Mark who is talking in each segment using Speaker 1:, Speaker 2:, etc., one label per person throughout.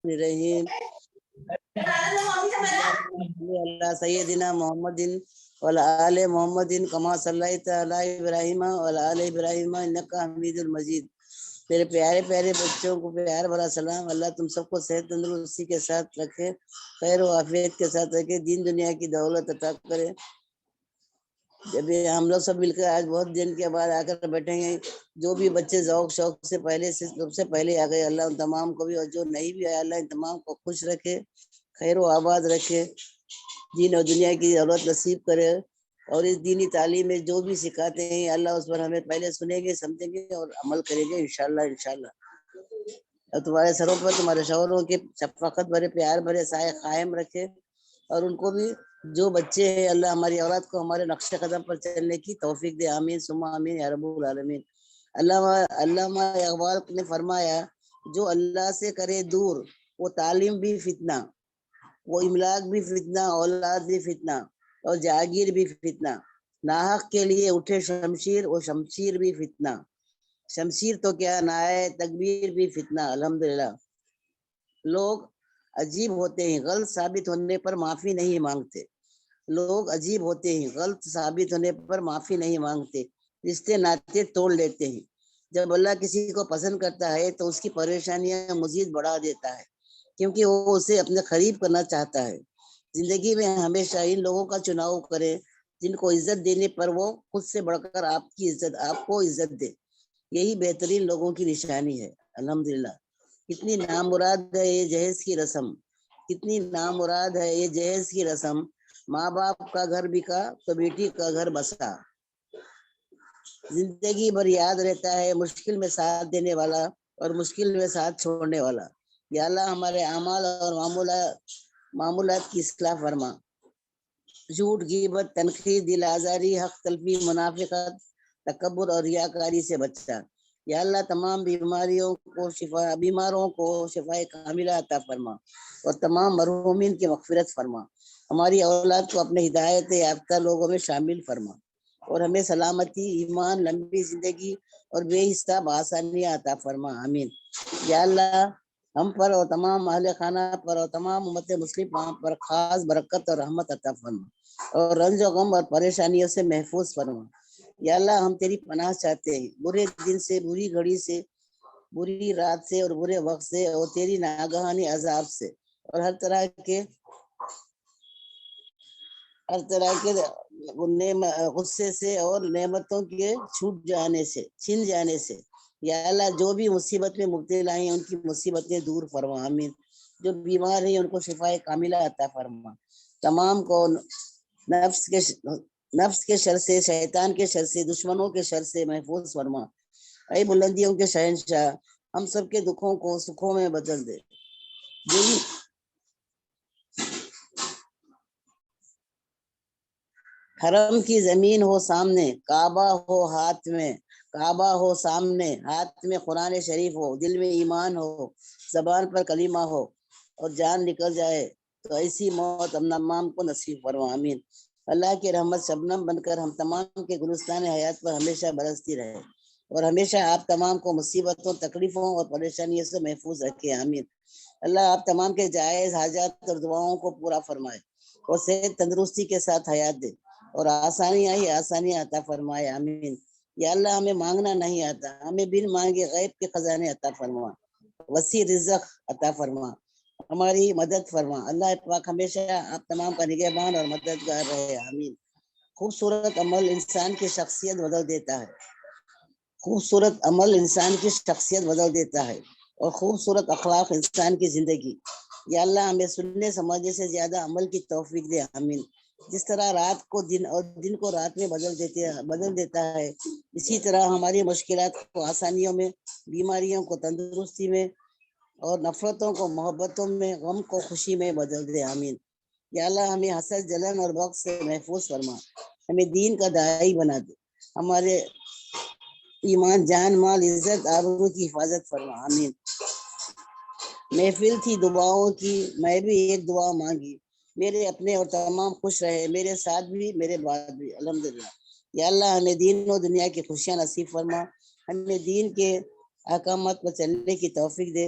Speaker 1: الرحیم اللہ سیدنا محمد وعلی آل محمد کما صلیت علی ابراہیم وعلی آل ابراہیم انک حمید المجید۔ میرے پیارے پیارے بچوں کو پیار بھرا سلام۔ اللہ تم سب کو صحت تندرستی کے ساتھ رکھے، خیر و عافیت کے ساتھ رکھے، دین دنیا کی دولت عطا کرے۔ جب ہم لوگ سب مل کر آج بہت دن کے بعد آ کر بیٹھے ہیں، جو بھی بچے ذوق شوق سے سب سے پہلے آ گئے، اللہ ان تمام کو بھی، اور جو نہیں بھی آیا اللہ ان تمام کو خوش رکھے، خیر و آباد رکھے، دین اور دنیا کی دولت نصیب کرے۔ اور اس دینی تعلیم میں جو بھی سکھاتے ہیں اللہ اس پر ہمیں پہلے سنیں گے، سمجھیں گے اور عمل کریں گے انشاءاللہ انشاءاللہ۔ اور تمہارے سروں پر تمہارے شوہروں کے شفقت بھرے پیار بھرے سائے قائم رکھے، اور ان کو بھی جو بچے ہیں اللہ ہماری اولاد کو ہمارے نقش قدم پر چلنے کی توفیق دے، آمین ثم آمین یا رب العالمین۔ علامہ اقبال نے فرمایا، جو اللہ سے کرے دور وہ تعلیم بھی فتنہ، وہ املاک بھی فتنہ، اولاد بھی فتنہ، اور جاگیر بھی فتنہ، ناحق کے لیے اٹھے شمشیر، وہ شمشیر بھی فتنہ، شمشیر تو کیا نائے تکبیر بھی فتنہ۔ الحمدللہ۔ لوگ عجیب ہوتے ہیں، غلط ثابت ہونے پر معافی نہیں مانگتے۔ لوگ عجیب ہوتے ہیں، غلط ثابت ہونے پر معافی نہیں مانگتے، رشتے ناطے توڑ لیتے ہیں۔ جب اللہ کسی کو پسند کرتا ہے تو اس کی پریشانیاں مزید بڑھا دیتا ہے، کیونکہ وہ اسے اپنے قریب کرنا چاہتا ہے۔ زندگی میں ہمیشہ ان لوگوں کا چناؤ کریں جن کو عزت دینے پر وہ خود سے بڑھ کر آپ کو عزت دے، یہی بہترین لوگوں کی نشانی ہے۔ الحمدللہ۔ کتنی نامراد ہے یہ جہیز کی رسم، کتنی نامراد ہے یہ جہیز کی رسم، ماں باپ کا گھر بکا تو بیٹی کا گھر بسا، زندگی بھر یاد رہتا ہے مشکل میں ساتھ دینے والا اور مشکل میں ساتھ چھوڑنے والا۔ یا اللہ ہمارے اعمال اور معمولات کی اصلاح فرما، جھوٹ غیبت تنقید دل آزاری حق تلفی منافقت تکبر اور ریاکاری سے بچا۔ یا اللہ تمام بیماروں کو شفا کاملہ عطا فرما، اور تمام مرحومین کی مغفرت فرما۔ ہماری اولاد کو اپنے ہدایت یافتہ لوگوں میں شامل فرما، اور ہمیں سلامتی، ایمان، لمبی زندگی اور بے حساب آسانیاں عطا فرما، آمین۔ یا اللہ ہم پر اور تمام اہل خانہ پر اور تمام امت مسلم پر خاص برکت اور رحمت عطا فرما، اور رنج و غم اور پریشانیوں سے محفوظ فرما۔ یا اللہ ہم تیری پناہ چاہتے ہیں برے دن سے، بری گھڑی سے، بری رات سے اور برے وقت سے، اور تیری ناگہانی عذاب سے، اور ہر طرح کے غصے سے اور نعمتوں کے چھن جانے سے۔ یا اللہ جو بھی مصیبت میں مبتلا ہیں ان کی مصیبتیں دور فرما، آمین۔ جو بیمار ہیں ان کو شفا کاملہ عطا فرما، تمام کو نفس کے شر سے، شیطان کے شر سے، دشمنوں کے شر سے محفوظ فرما۔ اے بلندیوں کے شہنشاہ ہم سب کے دکھوں کو سکھوں میں بدل دے۔ حرم کی زمین ہو سامنے، کعبہ ہو ہاتھ میں، کعبہ ہو سامنے، ہاتھ میں قرآن شریف ہو، دل میں ایمان ہو، زبان پر کلمہ ہو، اور جان نکل جائے تو ایسی موت ہم تمام کو نصیب فرما، آمین۔ اللہ کی رحمت شبنم بن کر ہم تمام کے گلستان حیات پر ہمیشہ برستی رہے، اور ہمیشہ آپ تمام کو مصیبتوں، تکلیفوں اور پریشانیوں سے محفوظ رکھے، آمین۔ اللہ آپ تمام کے جائز حاجات اور دعاؤں کو پورا فرمائے، اور صحت تندرستی کے ساتھ حیات دے، اور آسانیاں عطا فرمائے، آمین۔ یا اللہ ہمیں مانگنا نہیں آتا، ہمیں بن مانگے غیب کے خزانے عطا فرما، وسیع رزق عطا فرما، ہماری مدد فرما۔ اللہ پاک ہمیشہ آپ تمام کا نگہبان اور مددگار رہے، آمین۔ خوبصورت عمل انسان کی شخصیت بدل دیتا ہے، خوبصورت عمل انسان کی شخصیت بدل دیتا ہے، اور خوبصورت اخلاق انسان کی زندگی۔ یا اللہ ہمیں سننے سمجھنے سے زیادہ عمل کی توفیق دے، آمین۔ جس طرح رات کو دن اور دن کو رات میں بدل دیتا ہے، اسی طرح ہماری مشکلات کو آسانیوں میں، بیماریوں کو تندرستی میں، اور نفرتوں کو محبتوں میں، غم کو خوشی میں بدل دے، آمین۔ یا اللہ ہمیں حسد، جلن اور بغض سے محفوظ فرما، ہمیں دین کا داعی بنا دے، ہمارے ایمان، جان، مال، عزت، آبرو کی حفاظت فرما، آمین۔ محفل تھی دعاؤں کی، میں بھی ایک دعا مانگی، میرے اپنے اور تمام خوش رہے، میرے ساتھ بھی میرے بعد بھی، الحمدللہ۔ یا اللہ ہمیں دین و دنیا کی خوشیاں نصیب فرما، ہمیں دین کے احکامات پر چلنے کی توفیق دے،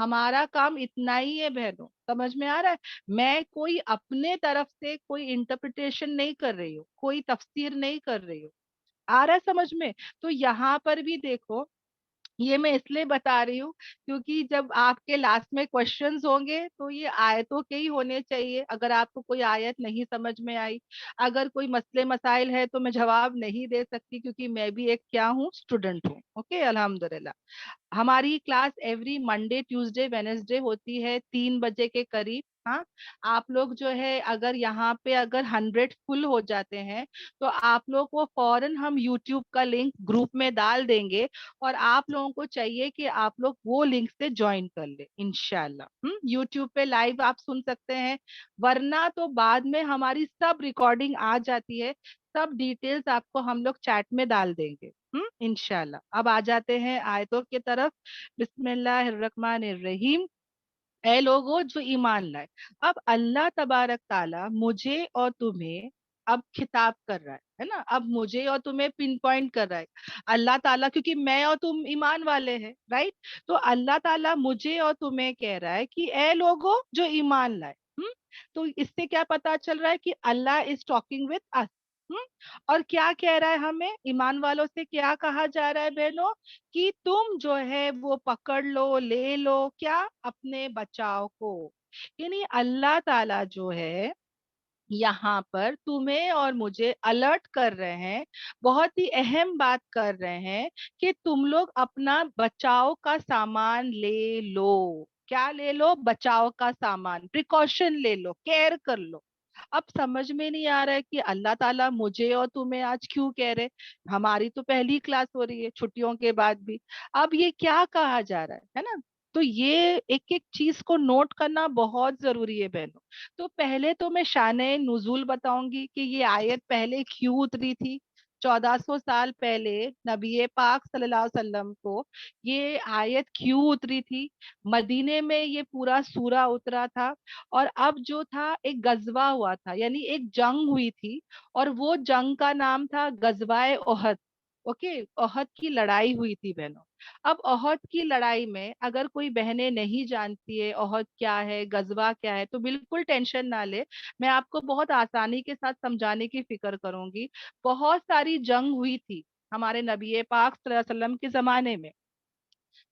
Speaker 2: ہمارا کام اتنا ہی ہے بہنوں, سمجھ میں آ رہا ہے؟ میں کوئی اپنے طرف سے کوئی انٹرپریٹیشن نہیں کر رہی ہوں, کوئی تفسیر نہیں کر رہی ہوں, آ رہا ہے سمجھ میں؟ تو یہاں پر بھی دیکھو, یہ میں اس لیے بتا رہی ہوں کیونکہ جب آپ کے لاسٹ میں کوشچنز ہوں گے تو یہ آیتوں کے ہی ہونے چاہیے. اگر آپ کو کوئی آیت نہیں سمجھ میں آئی, اگر کوئی مسئلے مسائل ہے تو میں جواب نہیں دے سکتی, کیونکہ میں بھی ایک کیا ہوں, اسٹوڈنٹ ہوں. اوکے, الحمدللہ. ہماری class every Monday Tuesday Wednesday ہوتی ہے 3 بجے کے قریب. ہاں, آپ لوگ جو ہے اگر یہاں پہ اگر 100 فل ہو جاتے ہیں تو آپ لوگ کو فوراً ہم یوٹیوب کا لنک گروپ میں ڈال دیں گے, اور آپ لوگوں کو چاہیے کہ آپ لوگ وہ لنک سے جوائن کر لیں انشاءاللہ. یوٹیوب پہ لائیو آپ سن سکتے ہیں, ورنہ تو بعد میں ہماری سب ریکارڈنگ آ جاتی ہے, سب ڈیٹیلز آپ کو ہم لوگ چیٹ میں ڈال دیں گے انشاءاللہ. اب آ جاتے ہیں آیتوں کی طرف. بسم اللہ الرحمن الرحیم. اے لوگوں جو ایمان لائے, اب اللہ تبارک تعالیٰ مجھے اور تمہیں اب خطاب کر رہا ہے نا, اب مجھے اور تمہیں پن پوائنٹ کر رہا ہے اللہ تعالیٰ, کیونکہ میں اور تم ایمان والے ہیں, رائٹ؟ تو اللہ تعالیٰ مجھے اور تمہیں کہہ رہا ہے کہ اے لوگوں جو ایمان لائے. تو اس سے کیا پتا چل رہا ہے کہ اللہ از ٹاکنگ وتھ اس. اور کیا کہہ رہا ہے ہمیں, ایمان والوں سے کیا کہا جا رہا ہے بہنوں, کہ تم جو ہے وہ پکڑ لو, لے لو کیا, اپنے بچاؤ کو. یعنی اللہ تعالیٰ جو ہے یہاں پر تمہیں اور مجھے الرٹ کر رہے ہیں, بہت ہی اہم بات کر رہے ہیں کہ تم لوگ اپنا بچاؤ کا سامان لے لو. کیا لے لو؟ بچاؤ کا سامان, پریکاشن لے لو, کیئر کر لو. اب سمجھ میں نہیں آ رہا ہے کہ اللہ تعالیٰ مجھے اور تمہیں آج کیوں کہہ رہے, ہماری تو پہلی کلاس ہو رہی ہے چھٹیوں کے بعد بھی, اب یہ کیا کہا جا رہا ہے نا. تو یہ ایک ایک چیز کو نوٹ کرنا بہت ضروری ہے بہنوں. تو پہلے تو میں شان نزول بتاؤں گی کہ یہ آیت پہلے کیوں اتری تھی. 1400 سال پہلے نبی پاک صلی اللہ علیہ وسلم کو یہ آیت کیوں اتری تھی. مدینے میں یہ پورا سورہ اترا تھا, اور اب جو تھا ایک غزوہ ہوا تھا, یعنی ایک جنگ ہوئی تھی, اور وہ جنگ کا نام تھا غزوہ احد. اوکے, احد کی لڑائی ہوئی تھی بہنوں. اب احد کی لڑائی میں اگر کوئی بہنیں نہیں جانتی ہے احد کیا ہے, غزوہ کیا ہے, تو بالکل ٹینشن نہ لے, میں آپ کو بہت آسانی کے ساتھ سمجھانے کی فکر کروں گی. بہت ساری جنگ ہوئی تھی ہمارے نبی پاک صلی اللہ علیہ وسلم کے زمانے میں.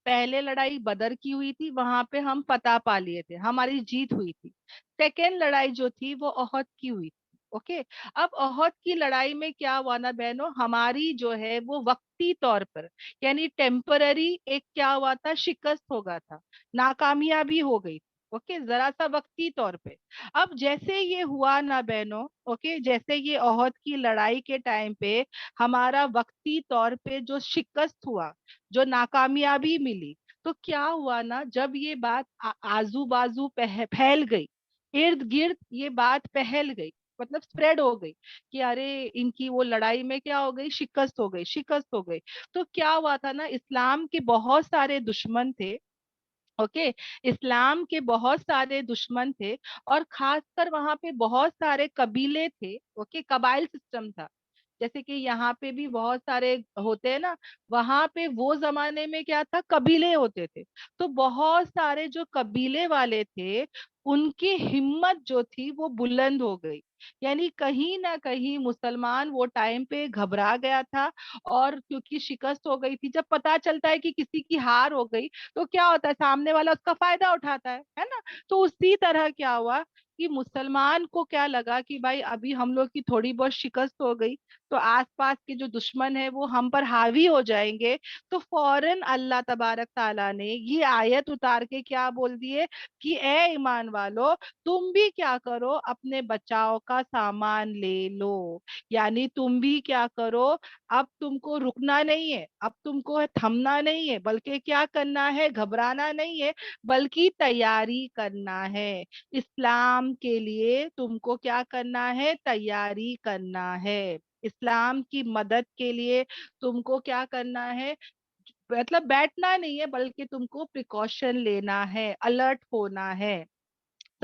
Speaker 2: پہلے لڑائی بدر کی ہوئی تھی, وہاں پہ ہم فتح پا لیے تھے, ہماری جیت ہوئی تھی. سیکنڈ لڑائی جو تھی وہ احد کی ہوئی تھی. اوکے, اب احد کی لڑائی میں کیا ہوا نا بہنوں, ہماری جو ہے وہ وقتی طور پر, یعنی ٹیمپرری ایک کیا ہوا تھا, شکست ہو گیا تھا, ناکامیابی ہو گئی تھی. اوکے, ذرا سا وقتی طور پہ. اب جیسے یہ ہوا نا بہنوں, اوکے, جیسے یہ احد کی لڑائی کے ٹائم پہ ہمارا وقتی طور پہ جو شکست ہوا, جو ناکامیابی ملی, تو کیا ہوا نا, جب یہ بات آزو بازو پھیل گئی, ارد گرد یہ بات پھیل گئی, مطلب اسپریڈ ہو گئی کہ ارے ان کی وہ لڑائی میں کیا ہو گئی, شکست ہو گئی, شکست ہو گئی. تو کیا ہوا تھا نا, اسلام کے بہت سارے دشمن تھے. اوکے, اسلام کے بہت سارے دشمن تھے, اور خاص کر وہاں پہ بہت سارے قبیلے تھے. اوکے, قبائل سسٹم تھا, جیسے کہ یہاں پہ بھی بہت سارے ہوتے ہیں نا, وہاں پہ وہ زمانے میں کیا تھا, قبیلے ہوتے تھے. تو بہت سارے جو قبیلے والے تھے ان کی ہمت جو تھی وہ بلند ہو گئی. یعنی کہیں نہ کہیں مسلمان وہ ٹائم پہ گھبرا گیا تھا, اور کیونکہ شکست ہو گئی تھی, جب پتا چلتا ہے کہ کسی کی ہار ہو گئی تو کیا ہوتا ہے, سامنے والا اس کا فائدہ اٹھاتا ہے نا. تو اسی طرح کیا ہوا کہ مسلمان کو کیا لگا کہ بھائی ابھی ہم لوگ کی تھوڑی بہت شکست ہو گئی تو آس پاس کے جو دشمن ہیں وہ ہم پر حاوی ہو جائیں گے. تو فوراً اللہ تبارک تعالیٰ نے یہ آیت اتار کے کیا بول دیے کہ اے ایمان والو, تم بھی کیا کرو, اپنے بچاؤ کا سامان لے لو. یعنی تم بھی کیا کرو, اب تم کو رکنا نہیں ہے, اب تم کو تھمنا نہیں ہے, بلکہ کیا کرنا ہے, گھبرانا نہیں ہے, بلکہ تیاری کرنا ہے. اسلام کے لیے تم کو کیا کرنا ہے, تیاری کرنا ہے. اسلام کی مدد کے لیے تم کو کیا کرنا ہے, مطلب بیٹھنا نہیں ہے, بلکہ تم کو پریکاشن لینا ہے, الرٹ ہونا ہے.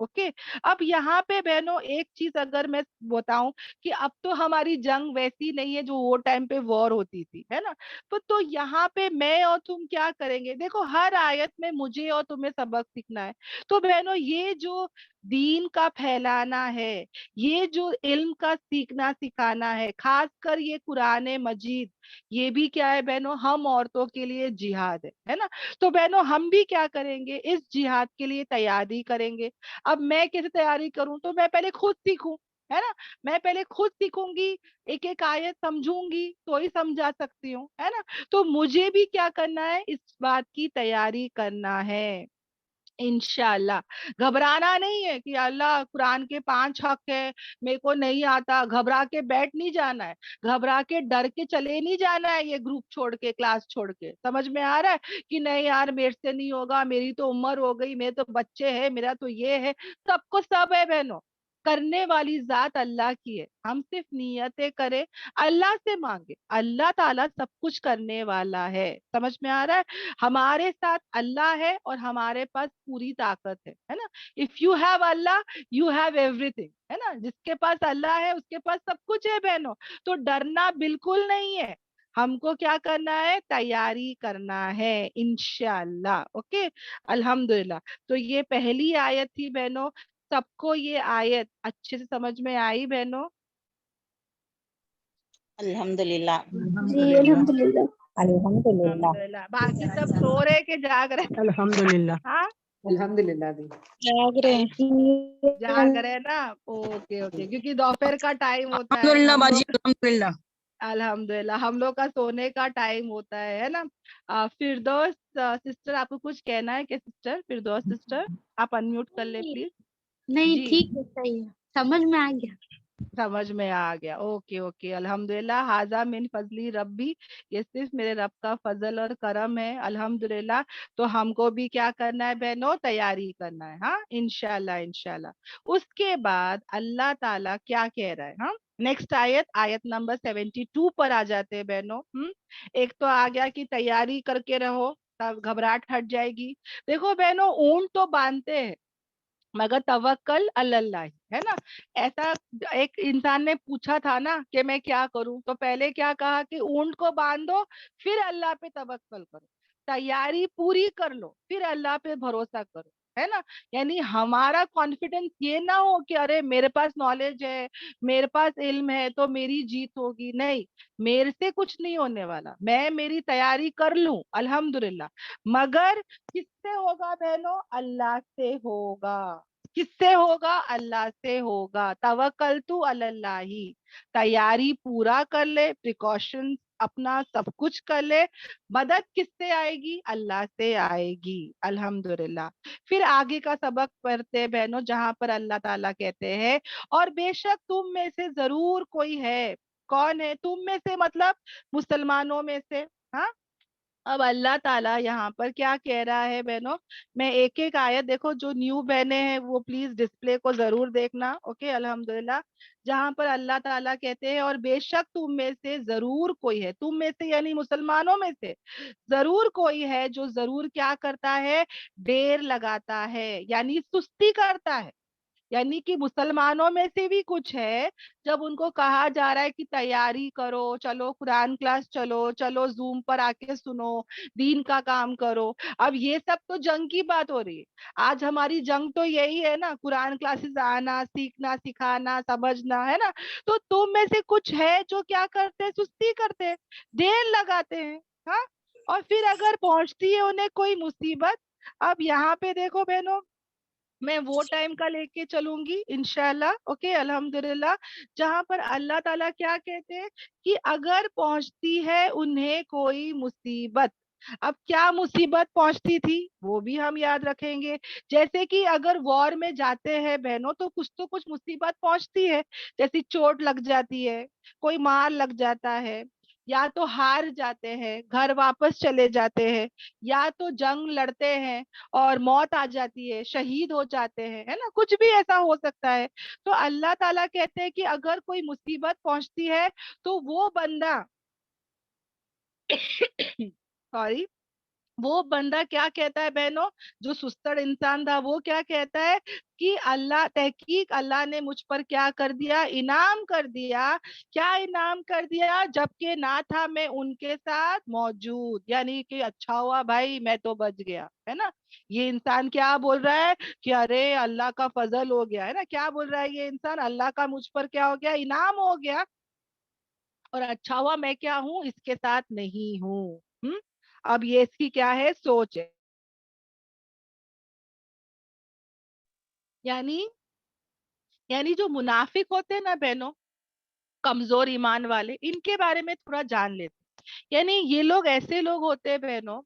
Speaker 2: اوکے. اب یہاں پہ بہنوں ایک چیز اگر میں بتاؤں کہ اب تو ہماری جنگ ویسی نہیں ہے جو وہ ٹائم پہ وار ہوتی تھی, ہے نا. تو یہاں پہ میں اور تم کیا کریں گے؟ دیکھو ہر آیت میں مجھے اور تمہیں سبق سیکھنا ہے. تو بہنوں یہ جو دین کا پھیلانا ہے, یہ جو علم کا سیکھنا سکھانا ہے, خاص کر یہ قرآن مجید, یہ بھی کیا ہے بہنوں, ہم عورتوں کے لیے جہاد ہے نا. تو بہنوں ہم بھی کیا کریں گے, اس جہاد کے لیے تیاری کریں گے. اب میں کیسے تیاری کروں؟ تو میں پہلے خود سیکھوں, ہے نا. میں پہلے خود سیکھوں گی, ایک ایک آیت سمجھوں گی تو ہی سمجھا سکتی ہوں, ہے نا. تو مجھے بھی کیا کرنا ہے, اس بات کی تیاری کرنا ہے انشاءاللہ. گھبرانا نہیں ہے کہ اللہ قرآن کے 5 حق ہے, میرے کو نہیں آتا, گھبرا کے بیٹھ نہیں جانا ہے, گھبرا کے ڈر کے چلے نہیں جانا ہے یہ گروپ چھوڑ کے, کلاس چھوڑ کے. سمجھ میں آ رہا ہے کہ نہیں یار میرے سے نہیں ہوگا, میری تو عمر ہو گئی, میرے تو بچے ہیں, میرا تو یہ ہے. سب کو سب ہے بہنوں, کرنے والی ذات اللہ کی ہے, ہم صرف نیتیں کریں, اللہ سے مانگے, اللہ تعالیٰ سب کچھ کرنے والا ہے. سمجھ میں آ رہا ہے, ہمارے ساتھ اللہ ہے اور ہمارے پاس پوری طاقت ہے نا. If you have Allah you have every thing, ہے نا. جس کے پاس اللہ ہے اس کے پاس سب کچھ ہے بہنوں. تو ڈرنا بالکل نہیں ہے, ہم کو کیا کرنا ہے, تیاری کرنا ہے انشاءاللہ. اوکے الحمدللہ. تو یہ پہلی آیت تھی بہنوں. سب کو یہ آیت اچھے سے سمجھ میں آئی بہنوں؟
Speaker 3: الحمدللہ.
Speaker 4: جی الحمدللہ. الحمدللہ.
Speaker 2: الحمدللہ. باقی سب سو رہے کہ جاگ رہے؟
Speaker 5: الحمدللہ.
Speaker 2: ہاں
Speaker 5: الحمدللہ دی.
Speaker 4: جاگ رہے ہیں.
Speaker 2: جاگ رہے نا. اوکے اوکے, کیونکہ دوپہر کا ٹائم ہوتا ہے
Speaker 5: الحمدللہ
Speaker 2: ہم
Speaker 5: باجی,
Speaker 2: لوگ,
Speaker 5: الحمدللہ.
Speaker 2: الحمدللہ ہم لوگ کا سونے کا ٹائم ہوتا ہے نا. فردوس سسٹر آپ کو کچھ کہنا ہے کہ سسٹر فردوس سسٹر, آپ انمیوٹ کر لیں پلیز.
Speaker 4: نہیں
Speaker 2: جی
Speaker 4: ٹھیک ہے, صحیح ہے, سمجھ میں آ گیا.
Speaker 2: سمجھ میں آ گیا. اوکے اوکے الحمدللہ. حاضہ من فضلی ربی, یہ صرف میرے رب کا فضل اور کرم ہے الحمدللہ. تو ہم کو بھی کیا کرنا ہے بہنوں, تیاری کرنا ہے, ہاں انشاءاللہ انشاءاللہ. اس کے بعد اللہ تعالیٰ کیا کہہ رہا ہے, ہاں نیکسٹ آیت, آیت نمبر 72 پر آ جاتے ہیں بہنوں. ایک تو آ گیا کہ تیاری کر کے رہو, تب گھبراہٹ ہٹ جائے گی. دیکھو بہنوں اونٹ تو باندھتے ہیں مگر توکل اللہ ہے نا. ایسا ایک انسان نے پوچھا تھا نا کہ میں کیا کروں, تو پہلے کیا کہا کہ اونٹ کو باندھو, پھر اللہ پہ توکل کرو, تیاری پوری کر لو, پھر اللہ پہ بھروسہ کرو, ہے نا. یعنی ہمارا کانفیڈنس یہ نہ ہو کہ ارے میرے پاس نالج ہے, میرے پاس علم ہے تو میری جیت ہوگی. نہیں, میرے سے کچھ نہیں ہونے والا, میں میری تیاری کر لوں الحمدللہ, مگر کس سے ہوگا بہنوں, اللہ سے ہوگا. کس سے ہوگا, اللہ سے ہوگا. توکلتو علی اللہ, تیاری پورا کر لے, پریکاشن اپنا سب کچھ کر لے, مدد کس سے آئے گی, اللہ سے آئے گی الحمدللہ. پھر آگے کا سبق پڑھتے بہنوں, جہاں پر اللہ تعالیٰ کہتے ہیں اور بے شک تم میں سے ضرور کوئی ہے. کون ہے تم میں سے, مطلب مسلمانوں میں سے. ہاں اب اللہ تعالیٰ یہاں پر کیا کہہ رہا ہے بہنوں, میں ایک ایک آیت, دیکھو جو نیو بہنیں ہیں وہ پلیز ڈسپلے کو ضرور دیکھنا. اوکے الحمدللہ. جہاں پر اللہ تعالیٰ کہتے ہیں اور بے شک تم میں سے ضرور کوئی ہے, تم میں سے یعنی مسلمانوں میں سے ضرور کوئی ہے جو ضرور کیا کرتا ہے, دیر لگاتا ہے, یعنی سستی کرتا ہے. یعنی کہ مسلمانوں میں سے بھی کچھ ہے, جب ان کو کہا جا رہا ہے کہ تیاری کرو, چلو قرآن کلاس چلو, چلو زوم پر آ کے سنو, دین کا کام کرو. اب یہ سب تو جنگ کی بات ہو رہی ہے. آج ہماری جنگ تو یہی ہے نا, قرآن کلاسز آنا, سیکھنا, سکھانا, سمجھنا, ہے نا. تو تم میں سے کچھ ہے جو کیا کرتے, سستی کرتے, دیر لگاتے ہیں. ہاں, اور پھر اگر پہنچتی ہے انہیں کوئی مصیبت, اب یہاں پہ دیکھو بہنوں, میں وہ ٹائم کا لے کے چلوں گی انشاءاللہ. اوکے الحمدللہ. جہاں پر اللہ تعالیٰ کیا کہتے ہیں کہ اگر پہنچتی ہے انہیں کوئی مصیبت, اب کیا مصیبت پہنچتی تھی وہ بھی ہم یاد رکھیں گے. جیسے کہ اگر وار میں جاتے ہیں بہنوں تو کچھ مصیبت پہنچتی ہے, جیسی چوٹ لگ جاتی ہے, کوئی مار لگ جاتا ہے, یا تو ہار جاتے ہیں, گھر واپس چلے جاتے ہیں, یا تو جنگ لڑتے ہیں اور موت آ جاتی ہے, شہید ہو جاتے ہیں, ہے نا, کچھ بھی ایسا ہو سکتا ہے. تو اللہ تعالیٰ کہتے ہیں کہ اگر کوئی مصیبت پہنچتی ہے تو وہ بندہ سوری وہ بندہ کیا کہتا ہے بہنوں، جو سستڑ انسان تھا، وہ کیا کہتا ہے کہ اللہ، تحقیق اللہ نے مجھ پر کیا کر دیا، انعام کر دیا. کیا انعام کر دیا؟ جبکہ نہ تھا میں ان کے ساتھ موجود، یعنی کہ اچھا ہوا بھائی میں تو بچ گیا، ہے نا. یہ انسان کیا بول رہا ہے کہ ارے اللہ کا فضل ہو گیا، ہے نا. کیا بول رہا ہے یہ انسان؟ اللہ کا مجھ پر کیا ہو گیا، انعام ہو گیا، اور اچھا ہوا میں کیا ہوں، اس کے ساتھ نہیں ہوں. اب یہ اس کی کیا ہے، سوچ ہے. یعنی یعنی جو منافق ہوتے ہیں نا بہنوں، کمزور ایمان والے، ان کے بارے میں تھوڑا جان لیتے. یعنی یہ لوگ ایسے لوگ ہوتے ہیں بہنوں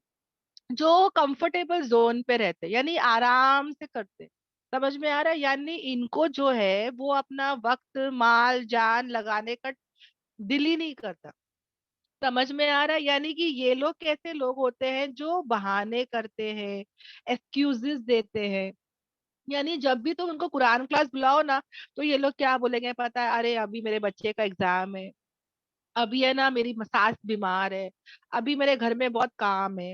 Speaker 2: جو کمفرٹیبل زون پہ رہتے، یعنی آرام سے کرتے. سمجھ میں آ رہا ہے؟ یعنی ان کو جو ہے وہ اپنا وقت مال جان لگانے کا دل ہی نہیں کرتا. سمجھ میں آ رہا ہے؟ یعنی کہ یہ لوگ کیسے لوگ ہوتے ہیں جو بہانے کرتے ہیں، ایکسکیوزز دیتے ہیں. یعنی جب بھی تم ان کو قرآن کلاس بلاؤ نا، تو یہ لوگ کیا بولیں گے پتا ہے، ارے ابھی میرے بچے کا ایگزام ہے، ابھی ہے نا میری ساس بیمار ہے، ابھی میرے گھر میں بہت کام ہے.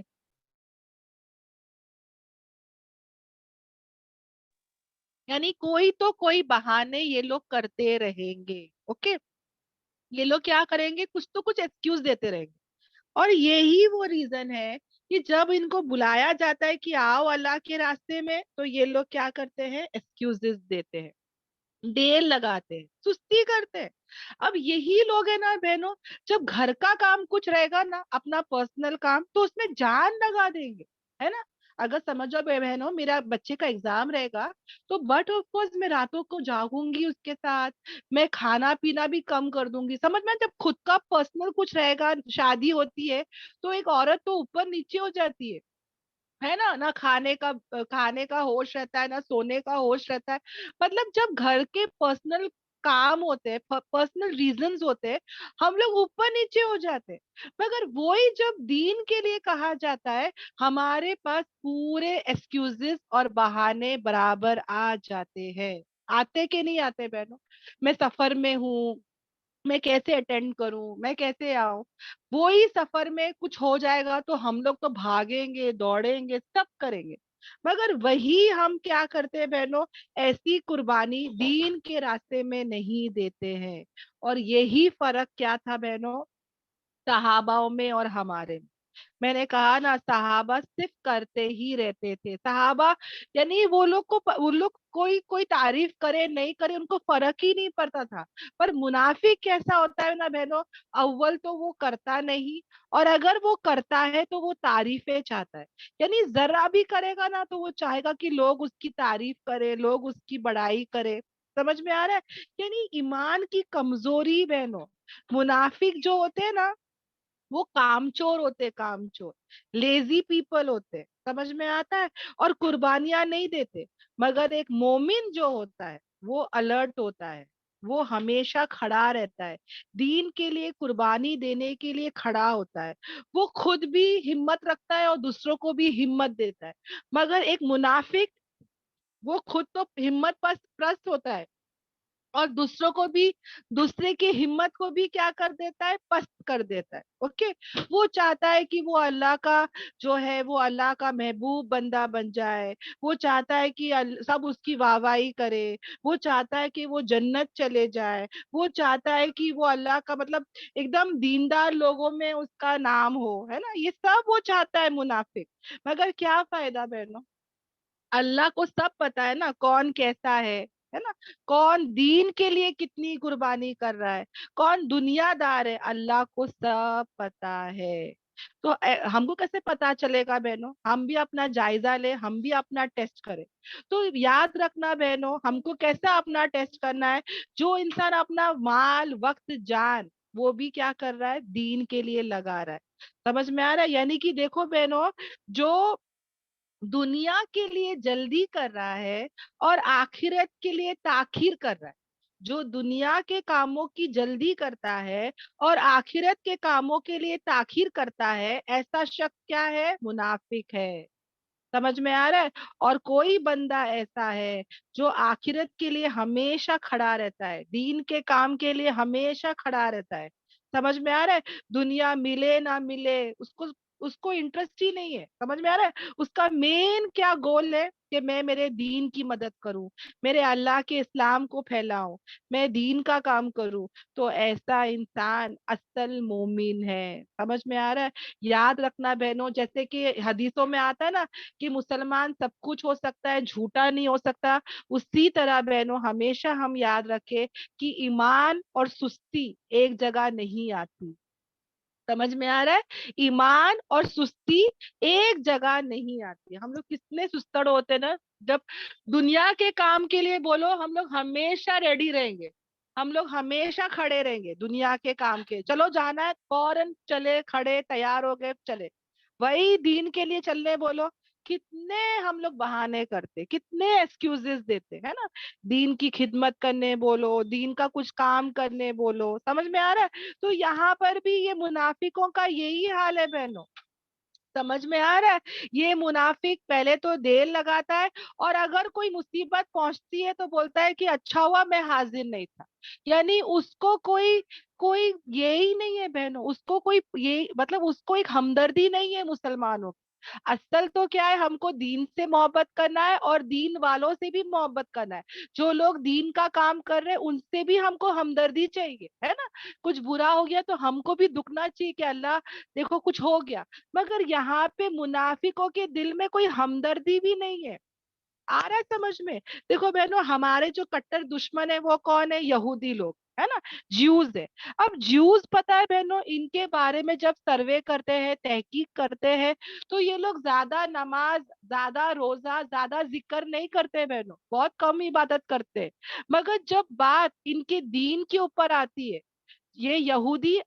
Speaker 2: یعنی کوئی تو کوئی بہانے یہ لوگ کرتے رہیں گے. اوکے، یہ لوگ کیا کریں گے، کچھ تو کچھ ایکسکیوز دیتے رہیں گے. اور یہی وہ ریزن ہے کہ جب ان کو بلایا جاتا ہے کہ آؤ اللہ کے راستے میں، تو یہ لوگ کیا کرتے ہیں، ایکسکیوزز دیتے ہیں، دیر لگاتے ہیں، سستی کرتے ہیں. اب یہی لوگ ہیں نا بہنوں، جب گھر کا کام کچھ رہے گا نا، اپنا پرسنل کام، تو اس میں جان لگا دیں گے، ہے نا. اگر سمجھو بہنوں میرا بچے کا ایگزام رہے گا، تو بٹ آف کورس میں راتوں کو جاگوں گی اس کے ساتھ، میں کھانا پینا بھی کم کر دوں گی. سمجھ میں؟ جب خود کا پرسنل کچھ رہے گا، شادی ہوتی ہے تو ایک عورت تو اوپر نیچے ہو جاتی ہے نا. نہ کھانے کا ہوش رہتا ہے، نہ سونے کا ہوش رہتا ہے. مطلب جب گھر کے پرسنل کام ہوتے ہیں، پرسنل ریزنز ہوتے ہیں، ہم لوگ اوپر نیچے ہو جاتے ہیں. مگر وہی جب دین کے لیے کہا جاتا ہے، ہمارے پاس پورے ایکسکیوزز اور بہانے برابر آ جاتے ہیں. آتے کہ نہیں آتے بہنوں؟ میں سفر میں ہوں، میں کیسے اٹینڈ کروں، میں کیسے آؤں. وہی سفر میں کچھ ہو جائے گا تو ہم لوگ تو بھاگیں گے، دوڑیں گے، سب کریں گے. مگر وہی ہم کیا کرتے ہیں بہنوں، ایسی قربانی دین کے راستے میں نہیں دیتے ہیں. اور یہی فرق کیا تھا بہنوں، صحاباؤں میں اور ہمارے میں. میں نے کہا نا، صحابہ صرف کرتے ہی رہتے تھے. صحابہ یعنی وہ لوگ کوئی کوئی تعریف کرے نہیں کرے ان کو فرق ہی نہیں پڑتا تھا. پر منافق کیسا ہوتا ہے نا بہنوں، اول تو وہ کرتا نہیں، اور اگر وہ کرتا ہے تو وہ تعریفیں چاہتا ہے. یعنی ذرا بھی کرے گا نا تو وہ چاہے گا کہ لوگ اس کی تعریف کرے، لوگ اس کی بڑائی کرے. سمجھ میں آ رہا ہے؟ یعنی ایمان کی کمزوری بہنوں، منافق جو ہوتے ہیں نا، وہ کام چور ہوتے، کام چور، لیزی پیپل ہوتے. سمجھ میں آتا ہے؟ اور قربانیاں نہیں دیتے. مگر ایک مومن جو ہوتا ہے وہ الرٹ ہوتا ہے، وہ ہمیشہ کھڑا رہتا ہے، دین کے لیے قربانی دینے کے لیے کھڑا ہوتا ہے. وہ خود بھی ہمت رکھتا ہے اور دوسروں کو بھی ہمت دیتا ہے. مگر ایک منافق، وہ خود تو ہمت پرست ہوتا ہے، اور دوسروں کو بھی، دوسرے کی ہمت کو بھی کیا کر دیتا ہے، پست کر دیتا ہے. اوکے، وہ چاہتا ہے کہ وہ اللہ کا جو ہے، وہ اللہ کا محبوب بندہ بن جائے. وہ چاہتا ہے کہ سب اس کی واہ واہی کرے. وہ چاہتا ہے کہ وہ جنت چلے جائے. وہ چاہتا ہے کہ وہ اللہ کا مطلب ایک دم دیندار لوگوں میں اس کا نام ہو، ہے نا. یہ سب وہ چاہتا ہے منافق. مگر کیا فائدہ بہنوں، اللہ کو سب پتا ہے نا کون کیسا ہے نا. کون دین کے لیے کتنی قربانی کر رہا ہے، کون دنیا دار ہے، اللہ کو سب پتا ہے. تو ہم کو کیسے پتا چلے گا بہنوں؟ ہم بھی اپنا جائزہ لے، ہم بھی اپنا ٹیسٹ کریں. تو یاد رکھنا بہنوں، ہم کو کیسا اپنا ٹیسٹ کرنا ہے، جو انسان اپنا مال وقت جان وہ بھی کیا کر رہا ہے، دین کے لیے لگا رہا ہے. سمجھ میں آ رہا ہے؟ یعنی کہ دیکھو بہنوں، جو دنیا کے لیے جلدی کر رہا ہے اور آخرت کے لیے تاخیر کر رہا ہے، جو دنیا کے کاموں کی جلدی کرتا ہے اور آخرت کے کاموں کے لیے تاخیر کرتا ہے، ایسا شخص کیا ہے، منافق ہے. سمجھ میں آ رہا ہے؟ اور کوئی بندہ ایسا ہے جو آخرت کے لیے ہمیشہ کھڑا رہتا ہے، دین کے کام کے لیے ہمیشہ کھڑا رہتا ہے. سمجھ میں آ رہا ہے؟ دنیا ملے نہ ملے اس کو، اس کو انٹرسٹ ہی نہیں ہے. سمجھ میں آ رہا ہے؟ اس کا مین کیا گول ہے کہ میں میرے دین کی مدد کروں, میرے اللہ کے اسلام کو پھیلاؤں, میں دین کا کام کروں. تو ایسا انسان اصل مومن ہے. سمجھ میں آ رہا ہے؟ یاد رکھنا بہنوں, جیسے کہ حدیثوں میں آتا ہے نا کہ مسلمان سب کچھ ہو سکتا ہے, جھوٹا نہیں ہو سکتا, اسی طرح بہنوں ہمیشہ ہم یاد رکھے کہ ایمان اور سستی ایک جگہ نہیں آتی. سمجھ میں آ رہا ہے؟ ایمان اور سستی ایک جگہ نہیں آتی. ہم لوگ کتنے سستڑ ہوتے نا, جب دنیا کے کام کے لیے بولو ہم لوگ ہمیشہ ریڈی رہیں گے, ہم لوگ ہمیشہ کھڑے رہیں گے دنیا کے کام کے. چلو جانا ہے فوراً چلے, کھڑے تیار ہو گئے چلے. وہی دین کے لیے چلنے بولو, کتنے ہم لوگ بہانے کرتے, کتنے ایکسکیوزز دیتے ہے نا. دین کی خدمت کرنے بولو, دین کا کچھ کام کرنے بولو. سمجھ میں آ رہا ہے؟ تو یہاں پر بھی یہ منافقوں کا یہی حال ہے بہنوں. سمجھ میں آ رہا ہے؟ یہ منافق پہلے تو دیر لگاتا ہے, اور اگر کوئی مصیبت پہنچتی ہے تو بولتا ہے کہ اچھا ہوا میں حاضر نہیں تھا. یعنی اس کو کوئی کوئی یہی نہیں ہے بہنوں, اس کو کوئی یہ مطلب اس کو ایک ہمدردی نہیں ہے مسلمانوں کی. اصل تو کیا ہے, ہم کو دین سے محبت کرنا ہے اور دین والوں سے بھی محبت کرنا ہے. جو لوگ دین کا کام کر رہے ہیں ان سے بھی ہم کو ہمدردی چاہیے, ہے نا. کچھ برا ہو گیا تو ہم کو بھی دکھنا چاہیے کہ اللہ دیکھو کچھ ہو گیا. مگر یہاں پہ منافقوں کے دل میں کوئی ہمدردی بھی نہیں ہے. آ رہا ہے سمجھ میں؟ دیکھو بہنوں, ہمارے جو کٹر دشمن ہے وہ کون ہے؟ یہودی لوگ, ہے نا, جیوز ہے. اب جیوز پتا ہے بہنوں, ان کے بارے میں جب سروے کرتے ہیں, تحقیق کرتے ہیں, تو یہ لوگ زیادہ نماز, زیادہ روزہ, زیادہ ذکر نہیں کرتے بہنوں, بہت کم عبادت کرتے. مگر جب بات ان کے دین کے اوپر آتی ہے, یہ یہودی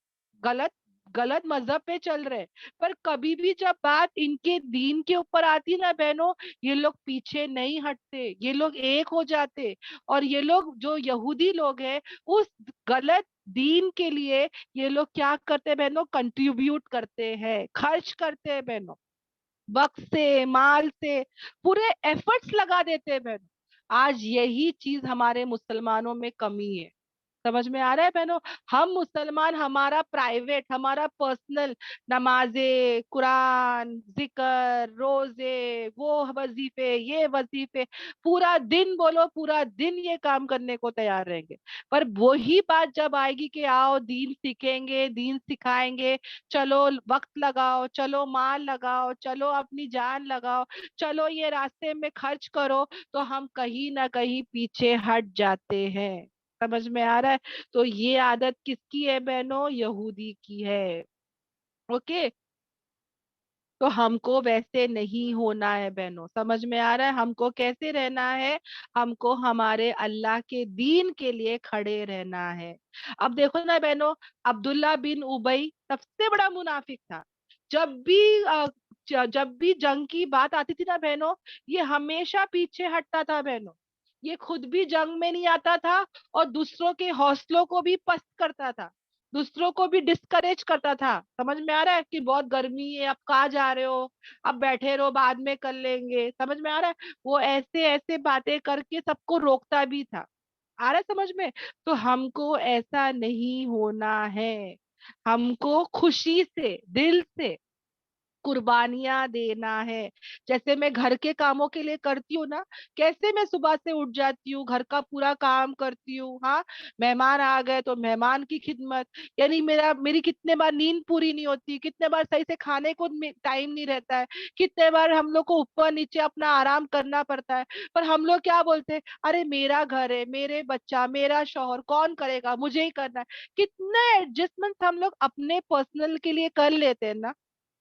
Speaker 2: غلط غلط مذہب پہ چل رہے, پر کبھی بھی جب بات ان کے دین کے اوپر آتی نا بہنوں, یہ لوگ پیچھے نہیں ہٹتے, یہ لوگ ایک ہو جاتے. اور یہ لوگ جو یہودی لوگ ہیں اس غلط دین کے لیے یہ لوگ کیا کرتے بہنوں؟ کنٹریبیوٹ کرتے ہیں, خرچ کرتے ہیں بہنوں, وقت سے, مال سے, پورے ایفرٹس لگا دیتے ہیں بہنوں. آج یہی چیز ہمارے مسلمانوں میں کمی ہے. سمجھ میں آ رہا ہے بہنوں؟ ہم مسلمان, ہمارا پرائیویٹ, ہمارا پرسنل نمازیں, قرآن, ذکر, روزے, وہ وظیفے, یہ وظیفے, پورا دن بولو پورا دن یہ کام کرنے کو تیار رہیں گے. پر وہی بات جب آئے گی کہ آؤ دین سیکھیں گے, دین سکھائیں گے, چلو وقت لگاؤ, چلو مال لگاؤ, چلو اپنی جان لگاؤ, چلو یہ راستے میں خرچ کرو, تو ہم کہیں نہ کہیں پیچھے ہٹ جاتے ہیں. سمجھ میں آ رہا ہے؟ تو یہ عادت کس کی ہے بہنوں؟ یہودی کی ہے. اوکے, تو ہم کو ویسے نہیں ہونا ہے بہنوں. سمجھ میں آ رہا ہے؟ ہم کو کیسے رہنا ہے؟ ہم کو ہمارے اللہ کے دین کے لیے کھڑے رہنا ہے. اب دیکھو نا بہنوں, عبداللہ بن ابی سب سے بڑا منافق تھا. جب بھی جب بھی جنگ کی بات آتی تھی نا بہنوں, یہ ہمیشہ پیچھے ہٹتا تھا بہنوں. یہ خود بھی جنگ میں نہیں آتا تھا, اور دوسروں کے حوصلوں کو بھی پست کرتا تھا, دوسروں کو بھی ڈسکریج کرتا تھا. سمجھ میں آ رہا ہے کہ بہت گرمی ہے, اب کہاں جا رہے ہو, اب بیٹھے رہو, بعد میں کر لیں گے. سمجھ میں آ رہا ہے؟ وہ ایسے ایسے باتیں کر کے سب کو روکتا بھی تھا. آ رہا ہے سمجھ میں؟ تو ہم کو ایسا نہیں ہونا ہے. ہم کو خوشی سے, دل سے قربانیاں دینا ہے. جیسے میں گھر کے کاموں کے لیے کرتی ہوں نا, کیسے میں صبح سے اٹھ جاتی ہوں, گھر کا پورا کام کرتی ہوں, ہاں, مہمان آ گئے تو مہمان کی خدمت, یعنی میری کتنے بار نیند پوری نہیں ہوتی, کتنے بار صحیح سے کھانے کو ٹائم نہیں رہتا ہے, کتنے بار ہم لوگ کو اوپر نیچے اپنا آرام کرنا پڑتا ہے. پر ہم لوگ کیا بولتے ہیں, ارے میرا گھر ہے, میرے بچہ, میرا شوہر, کون کرے گا, مجھے ہی کرنا ہے. کتنے ایڈجسٹمنٹ ہم لوگ اپنے پرسنل کے لیے کر لیتے ہیں نا.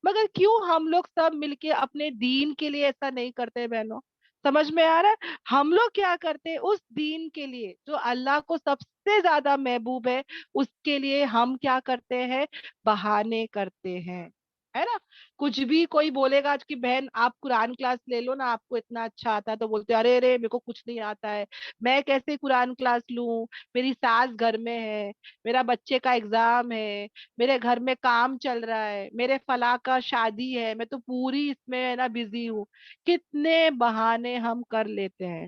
Speaker 2: مگر کیوں ہم لوگ سب مل کے اپنے دین کے لیے ایسا نہیں کرتے بہنوں؟ سمجھ میں آ رہا ہے؟ ہم لوگ کیا کرتے, اس دین کے لیے جو اللہ کو سب سے زیادہ محبوب ہے, اس کے لیے ہم کیا کرتے ہیں؟ بہانے کرتے ہیں, ہے نا. کچھ بھی کوئی بولے گا کہ بہن آپ قرآن کلاس لے لو نا, آپ کو اتنا اچھا آتا ہے, تو بولتے ارے ارے میرے کو کچھ نہیں آتا ہے, میں کیسے قرآن کلاس لوں, میری ساس گھر میں ہے, میرا بچے کا ایگزام ہے, میرے گھر میں کام چل رہا ہے, میرے فلاں کا شادی ہے, میں تو پوری اس میں نا بزی ہوں. کتنے بہانے ہم کر لیتے ہیں.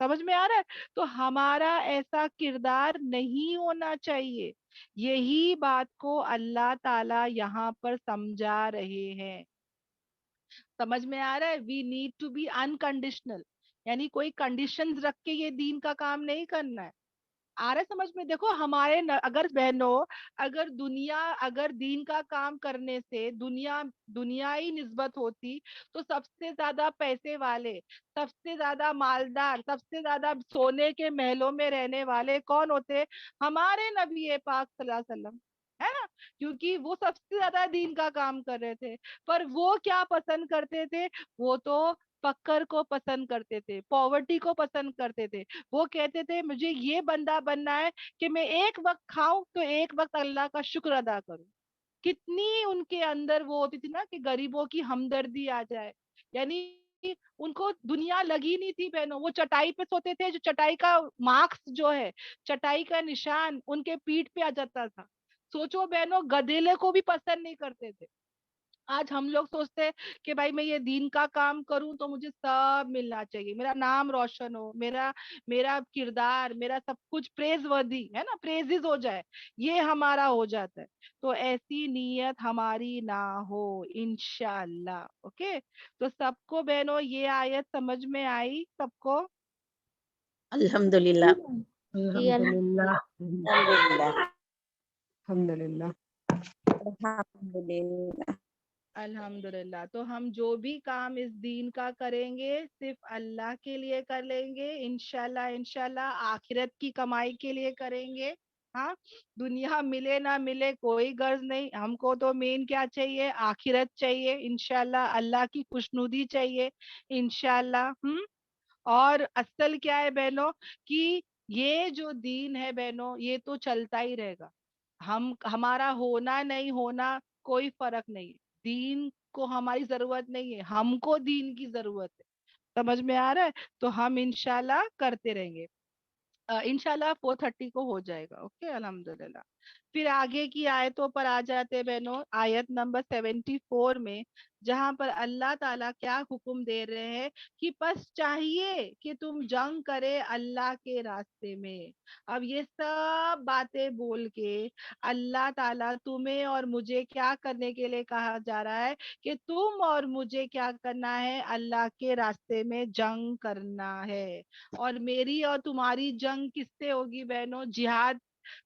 Speaker 2: سمجھ میں آ رہا ہے؟ تو ہمارا ایسا کردار نہیں ہونا چاہیے. یہی بات کو اللہ تعالی یہاں پر سمجھا رہے ہیں. سمجھ میں آ رہا ہے؟ We need to be unconditional, یعنی کوئی کنڈیشنز رکھ کے یہ دین کا کام نہیں کرنا ہے. آ رہا ہے سمجھ میں؟ دیکھو ہمارے اگر بہنوں، اگر دین کا کام کرنے سے دنیائی نسبت ہوتی تو سب سے زیادہ پیسے والے، سب سے زیادہ مالدار، سب سے زیادہ سونے کے محلوں میں رہنے والے کون ہوتے؟ ہمارے نبی پاک صلی اللہ علیہ وسلم، ہے نا؟ کیونکہ وہ سب سے زیادہ دین کا کام کر رہے تھے. پر وہ کیا پسند کرتے تھے؟ وہ تو فقر کو پسند کرتے تھے، پاورٹی کو پسند کرتے تھے. وہ کہتے تھے مجھے یہ بندہ بننا ہے کہ میں ایک وقت کھاؤں تو ایک وقت اللہ کا شکر ادا کروں. کتنی ان کے اندر وہ ہوتی تھی نا کہ غریبوں کی ہمدردی آ جائے. یعنی ان کو دنیا لگی نہیں تھی بہنوں. وہ چٹائی پہ سوتے تھے، جو چٹائی کا مارکس جو ہے، چٹائی کا نشان ان کے پیٹھ پہ آ جاتا تھا. سوچو بہنوں، گدیلے کو بھی پسند نہیں کرتے تھے. آج ہم لوگ سوچتے ہیں کہ بھائی میں یہ دین کا کام کروں تو مجھے سب ملنا چاہیے، میرا نام روشن ہو، میرا کردار، میرا سب کچھ پریز وردی ہے نا، پریزز ہو جائے، یہ ہمارا ہو جاتا ہے. تو ایسی نیت ہماری نہ ہو انشاءاللہ. اوکے؟ تو سب کو بہنوں یہ آیت سمجھ میں آئی سب کو؟
Speaker 3: الحمدللہ.
Speaker 4: جی
Speaker 3: الحمدللہ.
Speaker 1: الحمدللہ.
Speaker 3: الحمدللہ.
Speaker 5: الحمدللہ.
Speaker 2: الحمدللہ. تو ہم جو بھی کام اس دین کا کریں گے صرف اللہ کے لیے کر لیں گے انشاءاللہ آخرت کی کمائی کے لیے کریں گے. ہاں، دنیا ملے نہ ملے کوئی غرض نہیں، ہم کو تو مین کیا چاہیے؟ آخرت چاہیے انشاءاللہ، اللہ کی خوشنودی چاہیے انشاءاللہ. اور اصل کیا ہے بہنوں کہ یہ جو دین ہے بہنوں یہ تو چلتا ہی رہے گا. ہمارا ہونا نہیں ہونا کوئی فرق نہیں. دین کو ہماری ضرورت نہیں ہے، ہم کو دین کی ضرورت ہے. سمجھ میں آ رہا ہے؟ تو ہم انشاءاللہ کرتے رہیں گے. انشاءاللہ 4:30 کو ہو جائے گا. اوکے الحمدللہ. پھر آگے کی آیتوں پر آ جاتے بہنوں. آیت نمبر 74 میں جہاں پر اللہ تعالیٰ کیا حکم دے رہے ہیں کہ پس چاہیے کہ تم جنگ کرے اللہ کے راستے میں. اب یہ سب باتیں بول کے اللہ تعالیٰ تمہیں اور مجھے کیا کرنے کے لیے کہا جا رہا ہے کہ تم اور مجھے کیا کرنا ہے؟ اللہ کے راستے میں جنگ کرنا ہے. اور میری اور تمہاری جنگ کس سے ہوگی بہنوں؟ جہاد.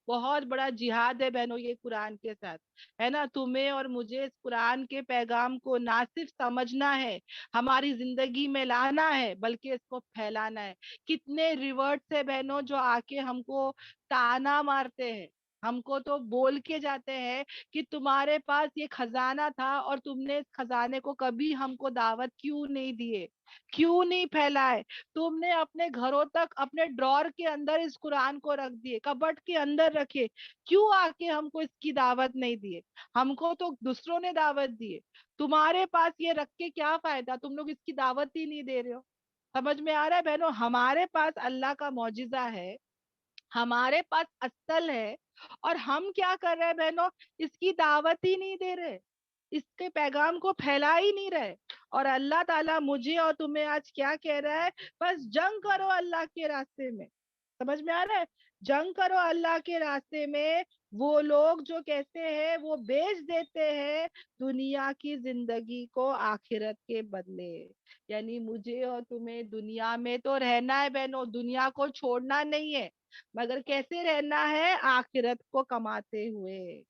Speaker 2: بہت بڑا جہاد ہے بہنوں یہ قرآن کے ساتھ، ہے نا؟ تمہیں اور مجھے اس قرآن کے پیغام کو نہ صرف سمجھنا ہے، ہماری زندگی میں لانا ہے، بلکہ اس کو پھیلانا ہے. کتنے ریورڈز ہے بہنوں جو آ کے ہم کو تانا مارتے ہیں، ہم کو تو بول کے جاتے ہیں کہ تمہارے پاس یہ خزانہ تھا اور تم نے اس خزانے کو کبھی ہم کو دعوت کیوں نہیں دیے، کیوں نہیں پھیلائے؟ تم نے اپنے گھروں تک، اپنے ڈرور کے اندر اس قرآن کو رکھ دیے، کبٹ کے اندر رکھے، کیوں آ کے ہم کو اس کی دعوت نہیں دیے؟ ہم کو تو دوسروں نے دعوت دیے، تمہارے پاس یہ رکھ کے کیا فائدہ؟ تم لوگ اس کی دعوت ہی نہیں دے رہے ہو. سمجھ میں آ رہا ہے بہنوں؟ ہمارے پاس اللہ کا معجزہ ہے، ہمارے پاس اصل ہے، اور ہم کیا کر رہے ہیں بہنوں؟ اس کی دعوت ہی نہیں دے رہے، اس کے پیغام کو پھیلا ہی نہیں رہے. اور اللہ تعالیٰ مجھے اور تمہیں آج کیا کہہ رہا ہے؟ بس جنگ کرو اللہ کے راستے میں. سمجھ میں آ رہا ہے؟ جنگ کرو اللہ کے راستے میں. وہ لوگ جو کہتے ہیں وہ بیچ دیتے ہیں دنیا کی زندگی کو آخرت کے بدلے. یعنی مجھے اور تمہیں دنیا میں تو رہنا ہے بہنوں، دنیا کو چھوڑنا نہیں ہے، مگر کیسے رہنا ہے؟ آخرت کو کماتے ہوئے،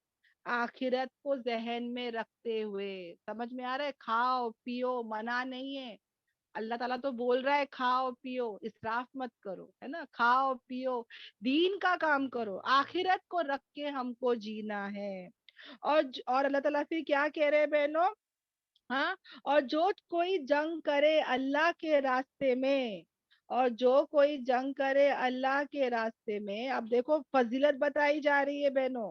Speaker 2: آخرت کو ذہن میں رکھتے ہوئے. سمجھ میں آ رہا ہے؟ کھاؤ پیو، منع نہیں ہے. اللہ تعالیٰ تو بول رہا ہے کھاؤ پیو، اسراف مت کرو، ہے نا؟ کھاؤ پیو، دین کا کام کرو، آخرت کو رکھ کے ہم کو جینا ہے. اور اللہ تعالیٰ پھر کیا کہہ رہے ہیں بہنوں؟ ہاں، اور جو کوئی جنگ کرے اللہ کے راستے میں، اور جو کوئی جنگ کرے اللہ کے راستے میں، اب دیکھو فضیلت بتائی جا رہی ہے بہنوں.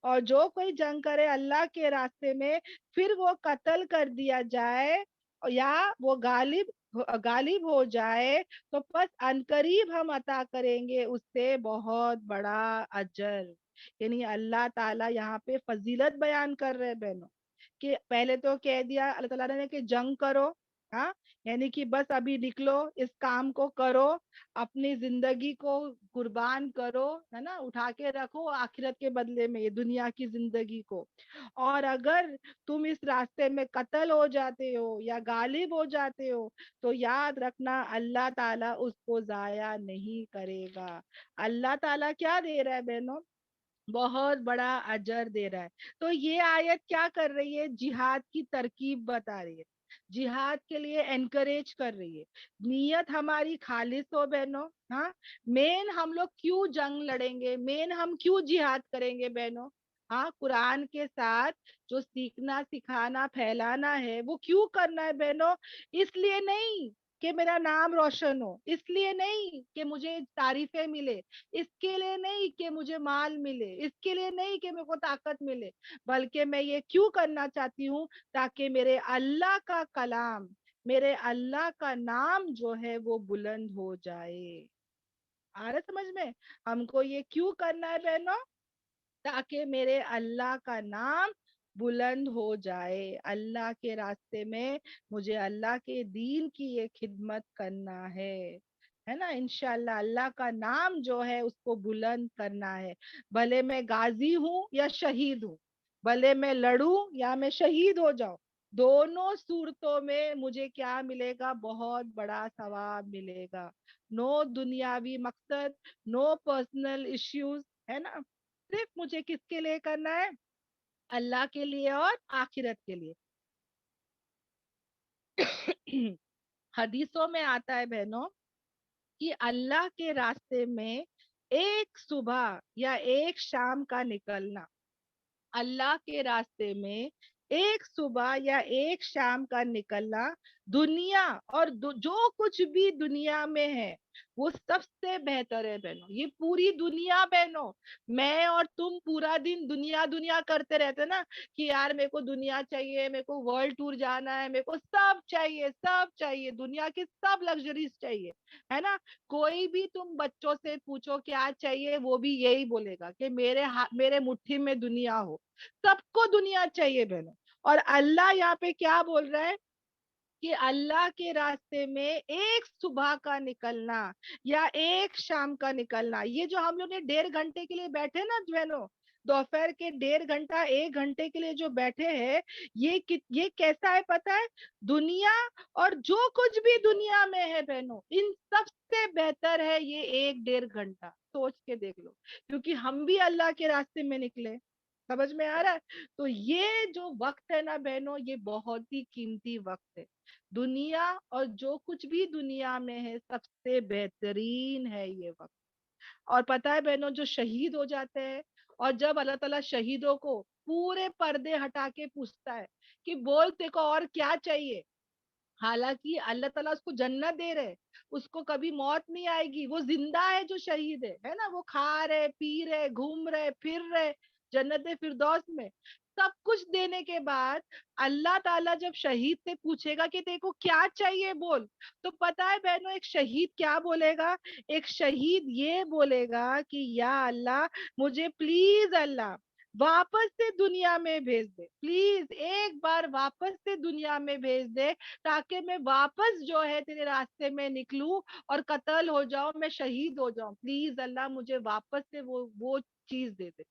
Speaker 2: اور جو کوئی جنگ کرے اللہ کے راستے میں پھر وہ قتل کر دیا جائے یا وہ غالب ہو جائے تو پس عنقریب ہم عطا کریں گے اس سے بہت بڑا اجر. یعنی اللہ تعالیٰ یہاں پہ فضیلت بیان کر رہے بہنوں کہ پہلے تو کہہ دیا اللہ تعالیٰ نے کہ جنگ کرو، ہاں یعنی کہ بس ابھی نکلو، اس کام کو کرو، اپنی زندگی کو قربان کرو، ہے نا، اٹھا کے رکھو آخرت کے بدلے میں یہ دنیا کی زندگی کو. اور اگر تم اس راستے میں قتل ہو جاتے ہو یا غالب ہو جاتے ہو تو یاد رکھنا اللہ تعالیٰ اس کو ضائع نہیں کرے گا. اللہ تعالیٰ کیا دے رہا ہے بہنوں؟ بہت بڑا اجر دے رہا ہے. تو یہ آیت کیا کر رہی ہے؟ جہاد کی ترکیب بتا رہی ہے، جہاد کے لیے انکریج کر رہی ہے. نیت ہماری خالص ہو بہنوں. ہاں مین ہم لوگ کیوں جنگ لڑیں گے، مین ہم کیوں جہاد کریں گے بہنوں؟ ہاں قرآن کے ساتھ جو سیکھنا سکھانا پھیلانا ہے وہ کیوں کرنا ہے بہنوں؟ اس لیے نہیں کہ میرا نام روشن ہو، اس لیے نہیں کہ مجھے تعریفیں ملے، اس کے لیے نہیں کہ مجھے مال ملے، اس کے لیے نہیں کہ میرے کو طاقت ملے، بلکہ میں یہ کیوں کرنا چاہتی ہوں؟ تاکہ میرے اللہ کا کلام، میرے اللہ کا نام جو ہے وہ بلند ہو جائے. آ رہا سمجھ میں؟ ہم کو یہ کیوں کرنا ہے بہنوں؟ تاکہ میرے اللہ کا نام بلند ہو جائے. اللہ کے راستے میں مجھے اللہ کے دین کی یہ خدمت کرنا ہے نا. انشاءاللہ اللہ کا نام جو ہے اس کو بلند کرنا ہے. بھلے میں غازی ہوں یا شہید ہوں، بھلے میں لڑوں یا میں شہید ہو جاؤں، دونوں صورتوں میں مجھے کیا ملے گا؟ بہت بڑا ثواب ملے گا. نو دنیاوی مقصد، نو پرسنل ایشوز، ہے نا. صرف مجھے کس کے لیے کرنا ہے؟ اللہ کے لیے اور آخرت کے لیے. حدیثوں میں آتا ہے بہنوں کہ اللہ کے راستے میں ایک صبح یا ایک شام کا نکلنا، اللہ کے راستے میں ایک صبح یا ایک شام کا نکلنا دنیا اور جو کچھ بھی دنیا میں ہے وہ سب سے بہتر ہے بہنوں. یہ پوری دنیا بہنوں، میں اور تم پورا دن دنیا دنیا کرتے رہتے نا کہ یار میرے کو دنیا چاہیے، میرے کو ورلڈ ٹور جانا ہے، میرے کو سب چاہیے، سب چاہیے، دنیا کی سب لگژریز چاہیے، ہے نا. کوئی بھی تم بچوں سے پوچھو کیا چاہیے، وہ بھی یہی بولے گا کہ میرے مٹھی میں دنیا ہو. سب کو دنیا چاہیے بہنوں. اور اللہ یہاں پہ کیا بول رہا ہے کہ اللہ کے راستے میں ایک صبح کا نکلنا یا ایک شام کا نکلنا. یہ جو ہم لوگ نے 1.5 گھنٹے کے لیے بیٹھے نا بہنوں، دوپہر کے 1.5 گھنٹہ 1 گھنٹے کے لیے جو بیٹھے ہیں، یہ کیسا ہے پتا ہے؟ دنیا اور جو کچھ بھی دنیا میں ہے بہنوں، ان سب سے بہتر ہے یہ 1-1.5 گھنٹہ. سوچ کے دیکھ لو، کیونکہ ہم بھی اللہ کے راستے میں نکلے. سمجھ میں آ رہا ہے؟ تو یہ جو وقت ہے نا بہنوں، یہ بہت ہی قیمتی وقت ہے. دنیا اور جو کچھ بھی دنیا میں ہے سب سے بہترین ہے یہ وقت. اور پتہ ہے بہنوں، جو شہید ہو جاتے ہیں اور جب اللہ تعالیٰ شہیدوں کو پورے پردے ہٹا کے پوچھتا ہے کہ بول تے کو اور کیا چاہیے، حالانکہ اللہ تعالیٰ اس کو جنت دے رہے، اس کو کبھی موت نہیں آئے گی، وہ زندہ ہے جو شہید ہے نا، وہ کھا رہے پی رہے گھوم رہے پھر رہے جنت فردوس میں. سب کچھ دینے کے بعد اللہ تعالیٰ جب شہید سے پوچھے گا کہ دیکھو کیا چاہیے بول، تو پتا ہے بہنوں ایک شہید کیا بولے گا؟ ایک شہید یہ بولے گا کہ یا اللہ مجھے پلیز اللہ واپس سے دنیا میں بھیج دے، پلیز ایک بار واپس سے دنیا میں بھیج دے تاکہ میں واپس جو ہے تیرے راستے میں نکلوں اور قتل ہو جاؤں، میں شہید ہو جاؤں. پلیز اللہ مجھے واپس سے وہ چیز دے دے.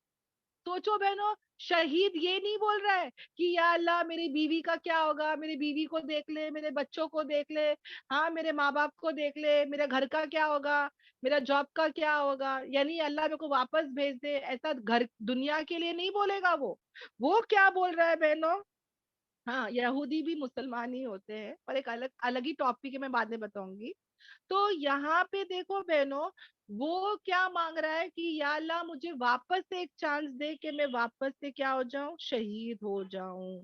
Speaker 2: سوچو بہنوں، شہید یہ نہیں بول رہا ہے کہ یا اللہ میری بیوی کا کیا ہوگا، میری بیوی کو دیکھ لے، میرے بچوں کو دیکھ لے، ہاں میرے ماں باپ کو دیکھ لے، میرے گھر کا کیا ہوگا، میرا جاب کا کیا ہوگا، یعنی اللہ میرے کو واپس بھیج دے. ایسا گھر دنیا کے لیے نہیں بولے گا. وہ کیا بول رہا ہے بہنوں؟ ہاں یہودی بھی مسلمان ہی ہوتے ہیں، اور ایک الگ ہی ٹاپک ہے، میں بعد میں بتاؤں گی. تو یہاں پہ دیکھو بہنوں، وہ کیا مانگ رہا ہے کہ یا اللہ مجھے واپس سے ایک چانس دے کہ میں واپس سے کیا ہو جاؤں؟ شہید ہو جاؤں.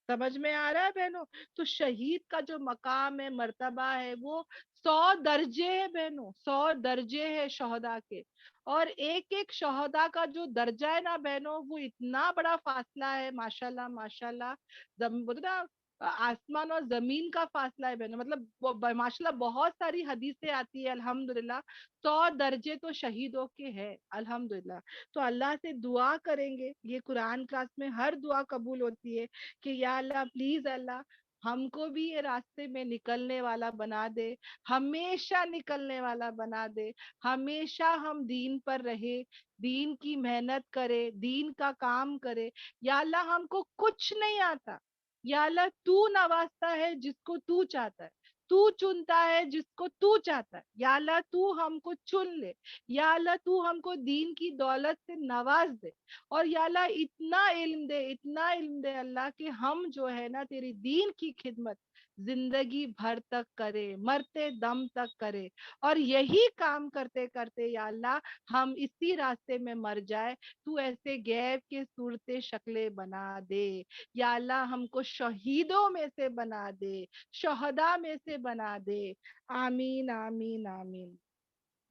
Speaker 2: سمجھ میں آ رہا ہے بہنوں؟ تو شہید کا جو مقام ہے، مرتبہ ہے، وہ 100 درجے ہے بہنوں، 100 درجے ہے شہداء کے. اور ایک ایک شہداء کا جو درجہ ہے نا بہنوں، وہ اتنا بڑا فاصلہ ہے، ماشاءاللہ ماشاءاللہ. بولتے نا آسمان اور زمین کا فاصلہ ہے بہنوں، مطلب ماشاءاللہ بہت ساری حدیثیں آتی ہے الحمدللہ. 100 درجے تو شہیدوں کے ہیں الحمدللہ. تو اللہ سے دعا کریں گے، یہ قرآن کلاس میں ہر دعا قبول ہوتی ہے کہ یا اللہ پلیز اللہ ہم کو بھی یہ راستے میں نکلنے والا بنا دے، ہمیشہ نکلنے والا بنا دے، ہمیشہ ہم دین پر رہے، دین کی محنت کرے، دین کا کام کرے۔ یا اللہ ہم کو کچھ نہیں آتا، یا اللہ تو نوازتا ہے جس کو تو چاہتا ہے، تو چنتا ہے جس کو تو چاہتا ہے، یا اللہ تو ہم کو چن لے، یا اللہ تو ہم کو دین کی دولت سے نواز دے، اور یا اللہ اتنا علم دے، اتنا علم دے اللہ کہ ہم جو ہے نا تیری دین کی خدمت زندگی بھر تک کرے، مرتے دم تک کرے، اور یہی کام کرتے کرتے یا اللہ ہم اسی راستے میں مر جائے۔ تو ایسے غیب کے صورتیں شکلیں بنا دے، یا اللہ ہم کو شہیدوں میں سے بنا دے، شہداء میں سے بنا دے۔ آمین آمین آمین،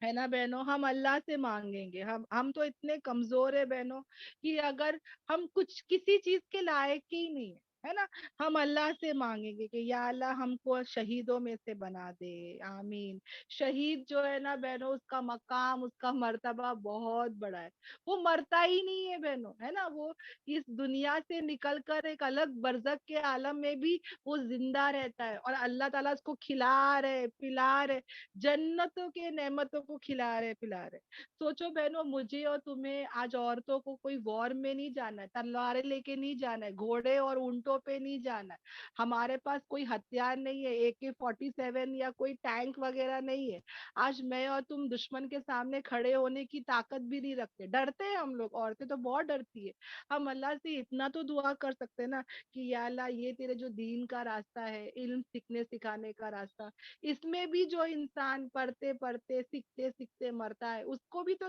Speaker 2: ہے نا بہنوں؟ ہم اللہ سے مانگیں گے، ہم تو اتنے کمزور ہے بہنوں کہ اگر ہم کچھ کسی چیز کے لائق ہی نہیں ہے نا، ہم اللہ سے مانگیں گے کہ یا اللہ ہم کو شہیدوں میں سے بنا دے۔ آمین۔ شہید جو ہے نا بہنوں، اس کا مقام، اس کا مرتبہ بہت بڑا ہے، وہ مرتا ہی نہیں ہے بہنوں، ہے نا؟ وہ اس دنیا سے نکل کر ایک الگ برزخ کے عالم میں بھی وہ زندہ رہتا ہے، اور اللہ تعالیٰ اس کو کھلا رہے، پلا رہے، جنتوں کے نعمتوں کو کھلا رہے پلا رہے۔ سوچو بہنوں، مجھے اور تمہیں آج عورتوں کو کوئی وار میں نہیں جانا ہے، تلواریں لے کے نہیں جانا ہے، گھوڑے اور اونٹوں پہ نہیں جانا ہے، ہمارے پاس کوئی ہتھیار نہیں ہے، AK-47 یا کوئی ٹینک وغیرہ نہیں ہے۔ آج میں اور تم دشمن کے سامنے کھڑے ہونے کی طاقت بھی نہیں رکھتے، ڈرتے ہیں ہم لوگ، عورتیں تو بہت ڈرتی ہے۔ ہم اللہ سے اتنا تو دعا کر سکتے ہیں نا کہ یا اللہ یہ تیرے جو دین کا راستہ ہے، علم سیکھنے سکھانے کا راستہ، اس میں بھی جو انسان پڑھتے پڑھتے سیکھتے سیکھتے مرتا ہے، اس کو بھی تو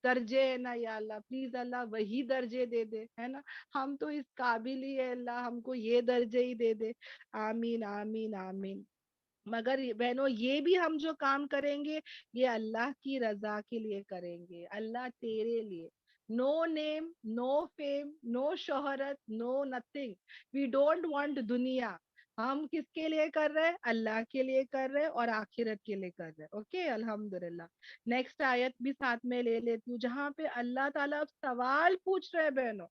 Speaker 2: درجے ہے نا یا اللہ، پلیز اللہ وہی درجے دے دے، ہے نا؟ ہم تو اس قابل ہی ہے اللہ، ہم کو یہ درجے ہی دے دے۔ آمین آمین آمین۔ مگر بہنوں یہ بھی ہم جو کام کریں گے یہ اللہ کی رضا کے لیے کریں گے، اللہ تیرے لیے۔ نو نیم، نو فیم، نو شہرت، نو نتھنگ، وی ڈونٹ وانٹ دنیا۔ ہم کس کے لیے کر رہے ہیں؟ اللہ کے لیے کر رہے اور آخرت کے لیے کر رہے۔ اوکے، الحمدللہ۔ نیکسٹ آیت بھی ساتھ میں لے لیتی ہوں، جہاں پہ اللہ تعالیٰ اب سوال پوچھ رہے بہنوں۔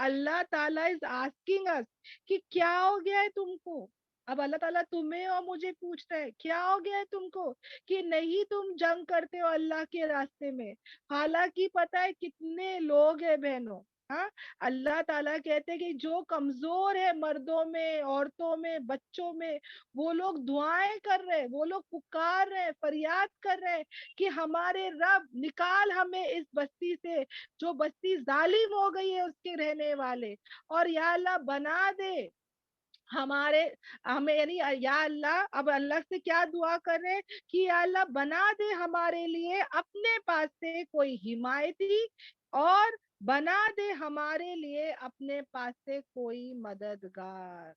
Speaker 2: اللہ تعالیٰ از آسکنگ اس کہ کیا ہو گیا ہے تم کو؟ اب اللہ تعالیٰ تمہیں اور مجھے پوچھتا ہے کیا ہو گیا ہے تم کو کہ نہیں تم جنگ کرتے ہو اللہ کے راستے میں؟ حالانکہ پتہ ہے کتنے لوگ ہیں بہنوں، ہاں، اللہ تعالیٰ کہتے ہیں کہ جو کمزور ہے مردوں میں، عورتوں میں، بچوں میں، وہ لوگ دعائیں کر رہے، وہ لوگ پکار رہے، فریاد کر رہے کہ ہمارے رب نکال ہمیں اس بستی سے، جو بستی ظالم ہو گئی ہے اس کے رہنے والے، اور یا اللہ بنا دے ہمارے ہمیں، یعنی یا اللہ اب اللہ سے کیا دعا کر رہے کہ یا اللہ بنا دے ہمارے لیے اپنے پاس سے کوئی حمایتی، اور بنا دے ہمارے لیے اپنے پاس سے کوئی مددگار۔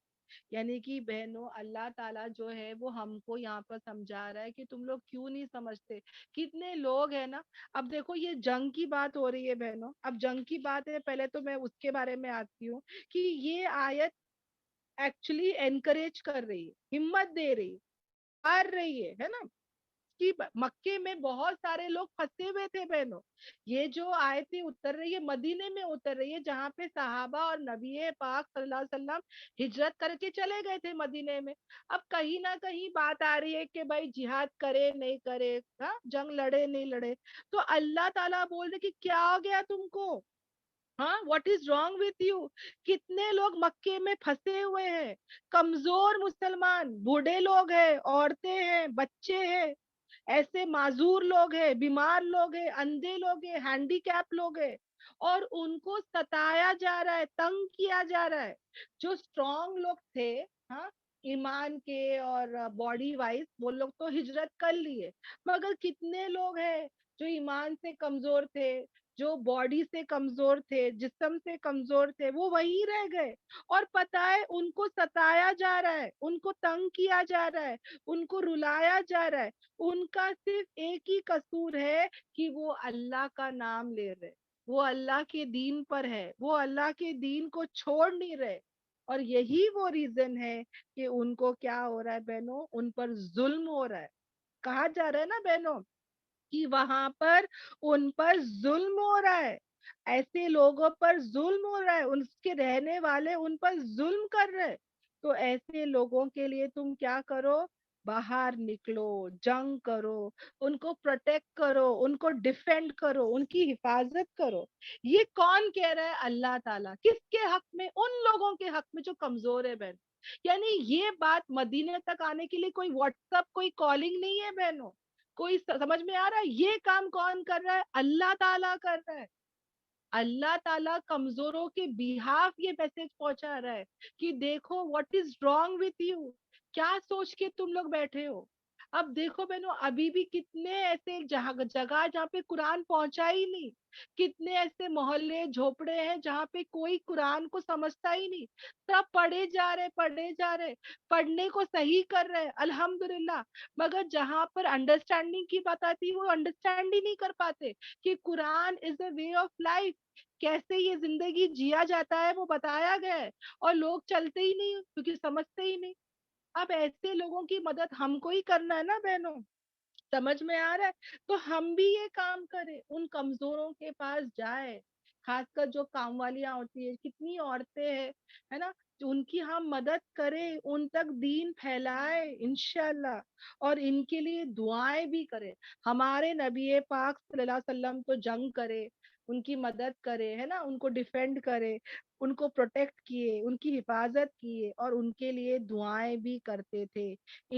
Speaker 2: یعنی کہ بہنوں اللہ تعالیٰ جو ہے وہ ہم کو یہاں پر سمجھا رہا ہے کہ تم لوگ کیوں نہیں سمجھتے، کتنے لوگ ہیں نا۔ اب دیکھو یہ جنگ کی بات ہو رہی ہے بہنوں، اب جنگ کی بات ہے، پہلے تو میں اس کے بارے میں آتی ہوں کہ یہ آیت ایکچولی انکریج کر رہی ہے، ہمت دے رہی ہے، مار رہی ہے نا کہ مکے میں بہت سارے لوگ پھنسے ہوئے تھے بہنوں۔ یہ جو آیتیں اتر رہی ہے مدینے میں اتر رہی ہے، جہاں پہ صحابہ اور نبی پاک صلی اللہ علیہ وسلم ہجرت کر کے چلے گئے تھے مدینے میں۔ اب کہیں نہ کہیں بات آ رہی ہے کہ بھائی جہاد کرے نہیں کرے، ہاں، جنگ لڑے نہیں لڑے، تو اللہ تعالیٰ بول رہے کہ کیا ہو گیا تم کو؟ ہاں، what is wrong with you? کتنے لوگ مکے میں پھنسے ہوئے ہیں، کمزور مسلمان، بوڑھے لوگ ہیں، عورتیں ہیں، بچے ہیں، ایسے معذور لوگ ہیں، بیمار لوگ ہیں، اندھے لوگ ہیں، ہینڈی کیپ لوگ ہیں، اور ان کو ستایا جا رہا ہے، تنگ کیا جا رہا ہے۔ جو اسٹرانگ لوگ تھے، ہاں، ایمان کے اور باڈی وائز، وہ لوگ تو ہجرت کر لیے، مگر کتنے لوگ ہیں جو ایمان سے کمزور تھے، جو باڈی سے کمزور تھے، جسم سے کمزور تھے، وہ وہی رہ گئے، اور پتہ ہے ان کو ستایا جا رہا ہے، ان کو تنگ کیا جا رہا ہے، ان کو رلایا جا رہا ہے۔ ان کا صرف ایک ہی قصور ہے کہ وہ اللہ کا نام لے رہے، وہ اللہ کے دین پر ہے، وہ اللہ کے دین کو چھوڑ نہیں رہے، اور یہی وہ ریزن ہے کہ ان کو کیا ہو رہا ہے بہنوں، ان پر ظلم ہو رہا ہے۔ کہا جا رہا ہے نا بہنوں کہ وہاں پر ان پر ظلم ہو رہا ہے، ایسے لوگوں پر ظلم ہو رہا ہے، ان کے رہنے والے ان پر ظلم کر رہے۔ تو ایسے لوگوں کے لیے تم کیا کرو، باہر نکلو، جنگ کرو، ان کو پروٹیکٹ کرو، ان کو ڈیفینڈ کرو، ان کی حفاظت کرو۔ یہ کون کہہ رہا ہے؟ اللہ تعالیٰ۔ کس کے حق میں؟ ان لوگوں کے حق میں جو کمزور ہے بہن۔ یعنی یہ بات مدینے تک آنے کے لیے کوئی واٹس ایپ، کوئی کالنگ نہیں ہے بہنوں، کوئی سمجھ میں آ رہا ہے؟ یہ کام کون کر رہا ہے؟ اللہ تعالیٰ کر رہا ہے۔ اللہ تعالیٰ کمزوروں کے بیہاف یہ میسج پہنچا رہا ہے کہ دیکھو what is wrong with you, کیا سوچ کے تم لوگ بیٹھے ہو۔ اب دیکھو بہنوں، ابھی بھی کتنے ایسے جگہ جہاں پہ قرآن پہنچا ہی نہیں، کتنے ایسے محلے جھوپڑے ہیں جہاں پہ کوئی قرآن کو سمجھتا ہی نہیں، سب پڑھے جا رہے، پڑھنے کو صحیح کر رہے الحمدللہ، مگر جہاں پر انڈرسٹینڈنگ کی بات آتی ہے وہ انڈرسٹینڈ ہی نہیں کر پاتے کہ قرآن از اے وے آف لائف، کیسے یہ زندگی جیا جاتا ہے وہ بتایا گیا ہے، اور لوگ چلتے ہی نہیں کیونکہ سمجھتے ہی نہیں۔ اب ایسے لوگوں کی مدد ہم کو ہی کرنا ہے نا بہنوں، سمجھ میں آ رہا ہے؟ تو ہم بھی یہ کام کریں، ان کمزوروں کے پاس جائے، خاص کر جو کام والیاں ہوتی ہے، کتنی عورتیں ہیں ہے نا، ان کی ہم مدد کریں، ان تک دین پھیلائے انشاءاللہ، اور ان کے لیے دعائیں بھی کریں۔ ہمارے نبی پاک صلی اللہ علیہ وسلم تو جنگ کرے، ان کی مدد کرے ہے نا، ان کو ڈیفینڈ کرے، ان کو پروٹیکٹ کیے، ان کی حفاظت کیے، اور ان کے لیے دعائیں بھی کرتے تھے۔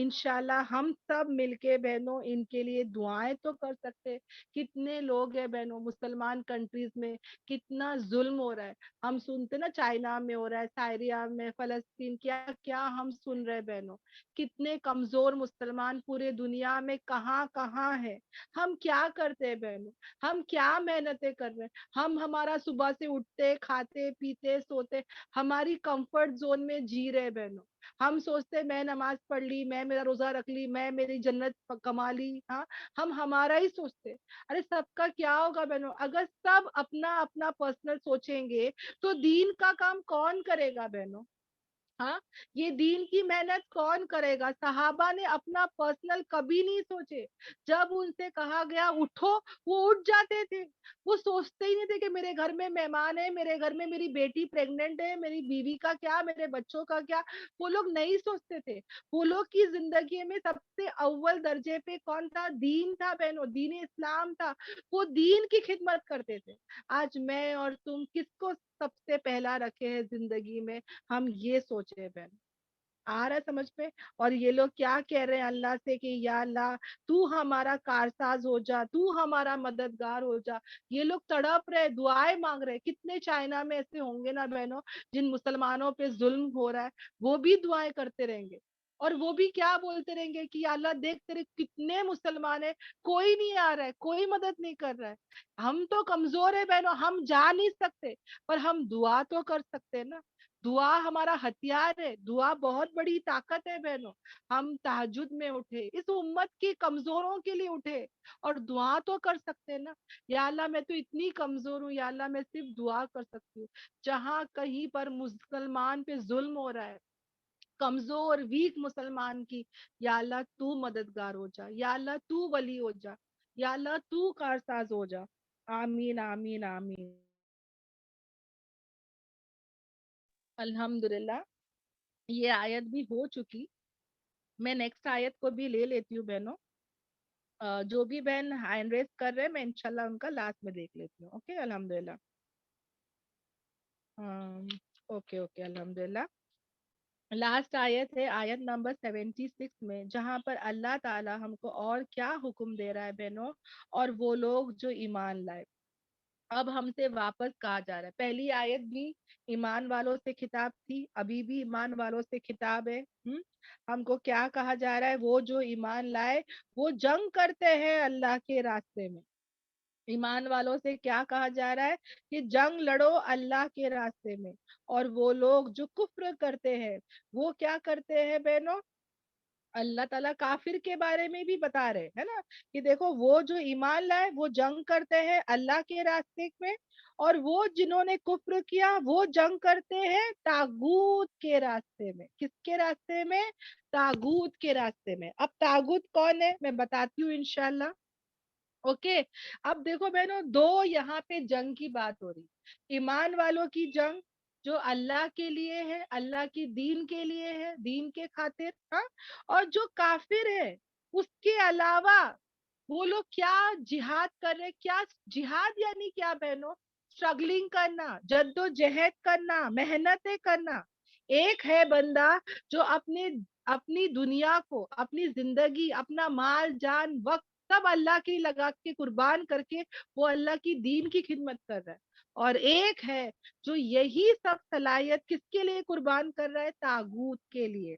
Speaker 2: انشاءاللہ ہم سب مل کے بہنوں ان کے لیے دعائیں تو کر سکتے۔ کتنے لوگ ہیں بہنوں مسلمان کنٹریز میں، کتنا ظلم ہو رہا ہے، ہم سنتے نا چائنا میں ہو رہا ہے، سائریا میں، فلسطین، کیا کیا ہم سن رہے بہنوں، کتنے کمزور مسلمان پورے دنیا میں کہاں کہاں ہے۔ ہم کیا کرتے ہیں بہنوں، ہم کیا محنتیں کر رہے ہیں، ہم ہمارا صبح سے اٹھتے کھاتے پیتے سوتے، ہماری کمفرٹ زون میں جی رہے بہنوں، ہم سوچتے میں نماز پڑھ لی، میں میرا روزہ رکھ لی، میں میری جنت کما لی، ہاں ہم ہمارا ہی سوچتے۔ ارے سب کا کیا ہوگا بہنوں؟ اگر سب اپنا اپنا پرسنل سوچیں گے تو دین کا کام کون کرے گا بہنوں؟ ہاں، یہ دین کی محنت کون کرے گا؟ صحابہ نے اپنا پرسنل کبھی نہیں سوچے، جب ان سے کہا گیا اٹھو وہ اٹھ جاتے تھے، وہ سوچتے ہی نہیں تھے کہ میرے گھر میں مہمان ہے، میرے گھر میں میری بیٹی پریگننٹ ہے، میری بیوی کا کیا، میرے بچوں کا کیا، وہ لوگ نہیں سوچتے تھے۔ وہ لوگ کی زندگی میں سب سے اول درجے پہ کون تھا؟ دین تھا بہنوں، دین اسلام تھا، وہ دین کی خدمت کرتے تھے۔ آج میں اور تم کس کو سب سے پہلا رکھے ہیں زندگی میں؟ ہم یہ سوچ رہے بہن، آ رہا ہے سمجھ میں؟ اور یہ لوگ کیا کہہ رہے ہیں اللہ سے کہ یا اللہ تو ہمارا کارساز ہو جا، تو ہمارا مددگار ہو جا۔ یہ لوگ تڑپ رہے، دعائیں مانگ رہے۔ کتنے چائنا میں ایسے ہوں گے نا بہنوں جن مسلمانوں پہ ظلم ہو رہا ہے، وہ بھی دعائیں کرتے رہیں گے، اور وہ بھی کیا بولتے رہیں گے کہ یا اللہ دیکھ تیرے کتنے مسلمان ہیں، کوئی نہیں آ رہا ہے، کوئی مدد نہیں کر رہا ہے۔ ہم تو کمزور ہیں بہنوں، ہم جا نہیں سکتے، پر ہم دعا تو کر سکتے ہیں نا۔ دعا ہمارا ہتھیار ہے، دعا بہت بڑی طاقت ہے بہنوں۔ ہم تہجد میں اٹھے، اس امت کی کمزوروں کے لیے اٹھے، اور دعا تو کر سکتے ہیں نا۔ یا اللہ میں تو اتنی کمزور ہوں، یا اللہ میں صرف دعا کر سکتی ہوں۔ جہاں کہیں پر مسلمان پہ ظلم ہو رہا ہے، کمزور ویک مسلمان کی، یا اللہ تو مددگار ہو جا، یا اللہ تو ولی ہو جا، یا اللہ تو کارساز ہو جا۔ آمین آمین آمین۔ الحمدللہ یہ آیت بھی ہو چکی، میں نیکسٹ آیت کو بھی لے لیتی ہوں بہنوں۔ جو بھی بہن ہینڈ ریز کر رہے ہیں میں انشاءاللہ ان کا لاسٹ میں دیکھ لیتی ہوں۔ اوکے الحمدللہ، اوکے اوکے الحمدللہ۔ لاسٹ آیت ہے آیت نمبر 76 میں، جہاں پر اللہ تعالی ہم کو اور کیا حکم دے رہا ہے بہنوں، اور وہ لوگ جو ایمان لائے۔ اب ہم سے واپس کہا جا رہا ہے، پہلی آیت بھی ایمان والوں سے خطاب تھی، ابھی بھی ایمان والوں سے خطاب ہے۔ ہم کو کیا کہا جا رہا ہے؟ وہ جو ایمان لائے وہ جنگ کرتے ہیں اللہ کے راستے میں۔ ایمان والوں سے کیا کہا جا رہا ہے؟ کہ جنگ لڑو اللہ کے راستے میں۔ اور وہ لوگ جو کفر کرتے ہیں وہ کیا کرتے ہیں بہنوں؟ اللہ تعالیٰ کافر کے بارے میں بھی بتا رہے ہے نا کہ دیکھو وہ جو ایمان لائے وہ جنگ کرتے ہیں اللہ کے راستے میں، اور وہ جنہوں نے کفر کیا وہ جنگ کرتے ہیں طاغوت کے راستے میں۔ کس کے راستے میں؟ طاغوت کے راستے میں۔ اب طاغوت کون ہے میں بتاتی ہوں انشاءاللہ۔ اوکے، اب دیکھو بہنوں دو یہاں پہ جنگ کی بات ہو رہی، ایمان والوں کی جنگ جو اللہ کے لیے ہے, اللہ کی دین کے لیے ہے, دین کے خاطر, ہاں, اور جو کافر ہے اس کے علاوہ وہ لوگ کیا جہاد کر رہے. کیا جہاد یعنی کیا بہنوں؟ اسٹرگلنگ کرنا, جد و جہد کرنا, محنتیں کرنا. ایک ہے بندہ جو اپنی دنیا کو, اپنی زندگی, اپنا مال جان وقت سب اللہ کی لگا کے قربان کر کے وہ اللہ کی دین کی خدمت کر رہا ہے. اور ایک ہے جو یہی سب صلاحیت کس کے لیے قربان کر رہا ہے؟ طاغوت کے لیے.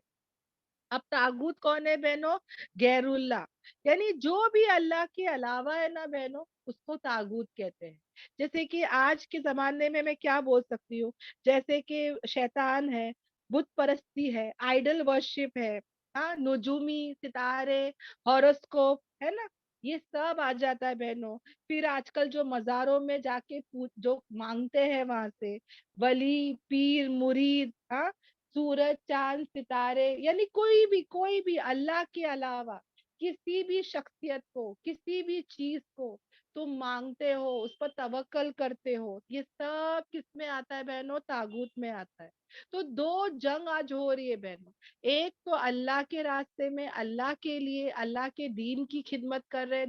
Speaker 2: اب طاغوت کون ہے بہنوں؟ غیر اللہ, یعنی جو بھی اللہ کے علاوہ ہے نا بہنوں, اس کو طاغوت کہتے ہیں. جیسے کہ آج کے زمانے میں کیا بول سکتی ہوں, جیسے کہ شیطان ہے, بت پرستی ہے, آئیڈل ورشپ ہے, ہاں, نجومی, ستارے, ہاروسکوپ ہے نا, یہ سب آ جاتا ہے بہنوں. پھر آج کل جو مزاروں میں جا کے جو مانگتے ہیں وہاں سے ولی, پیر, مرید, ہاں, سورج, چاند, ستارے, یعنی کوئی بھی اللہ کے علاوہ کسی بھی شخصیت کو, کسی بھی چیز کو تم مانگتے ہو, اس پر توکل کرتے ہو, یہ سب کس میں آتا ہے بہنوں؟ طاغوت میں آتا ہے. تو دو جنگ آج ہو رہی ہے بہنوں. ایک تو اللہ کے راستے میں, اللہ کے لیے, اللہ کے دین کی خدمت کر رہے,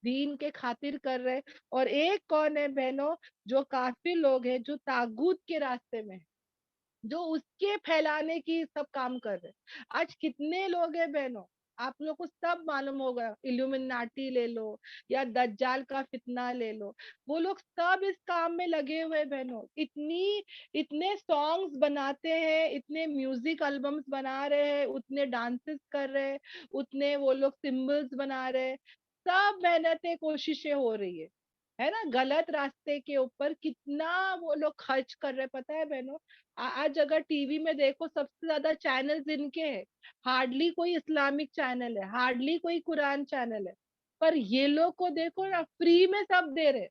Speaker 2: دین کے خاطر کر رہے. اور ایک کون ہے بہنوں؟ جو کافر لوگ ہیں, جو طاغوت کے راستے میں, جو اس کے پھیلانے کی سب کام کر رہے. آج کتنے لوگ ہیں بہنوں, آپ لوگ کو سب معلوم ہوگا, الومناٹی لے لو یا دجال کا فتنہ لے لو, وہ لوگ سب اس کام میں لگے ہوئے بہنوں. اتنے سانگز بناتے ہیں, اتنے میوزک البمز بنا رہے ہیں, اتنے ڈانسز کر رہے, اتنے وہ لوگ سمبلز بنا رہے. سب محنتیں, کوششیں ہو رہی ہے نا. غلط راستے کے اوپر کتنا وہ لوگ خرچ کر رہے, پتا ہے بہنوں. آج اگر ٹی وی میں دیکھو, سب سے زیادہ چینل ان کے ہیں, ہارڈلی کوئی اسلامک چینل ہے, ہارڈلی کوئی قرآن چینل ہے. پر یہ لوگ کو دیکھو نا, فری میں سب دے رہے,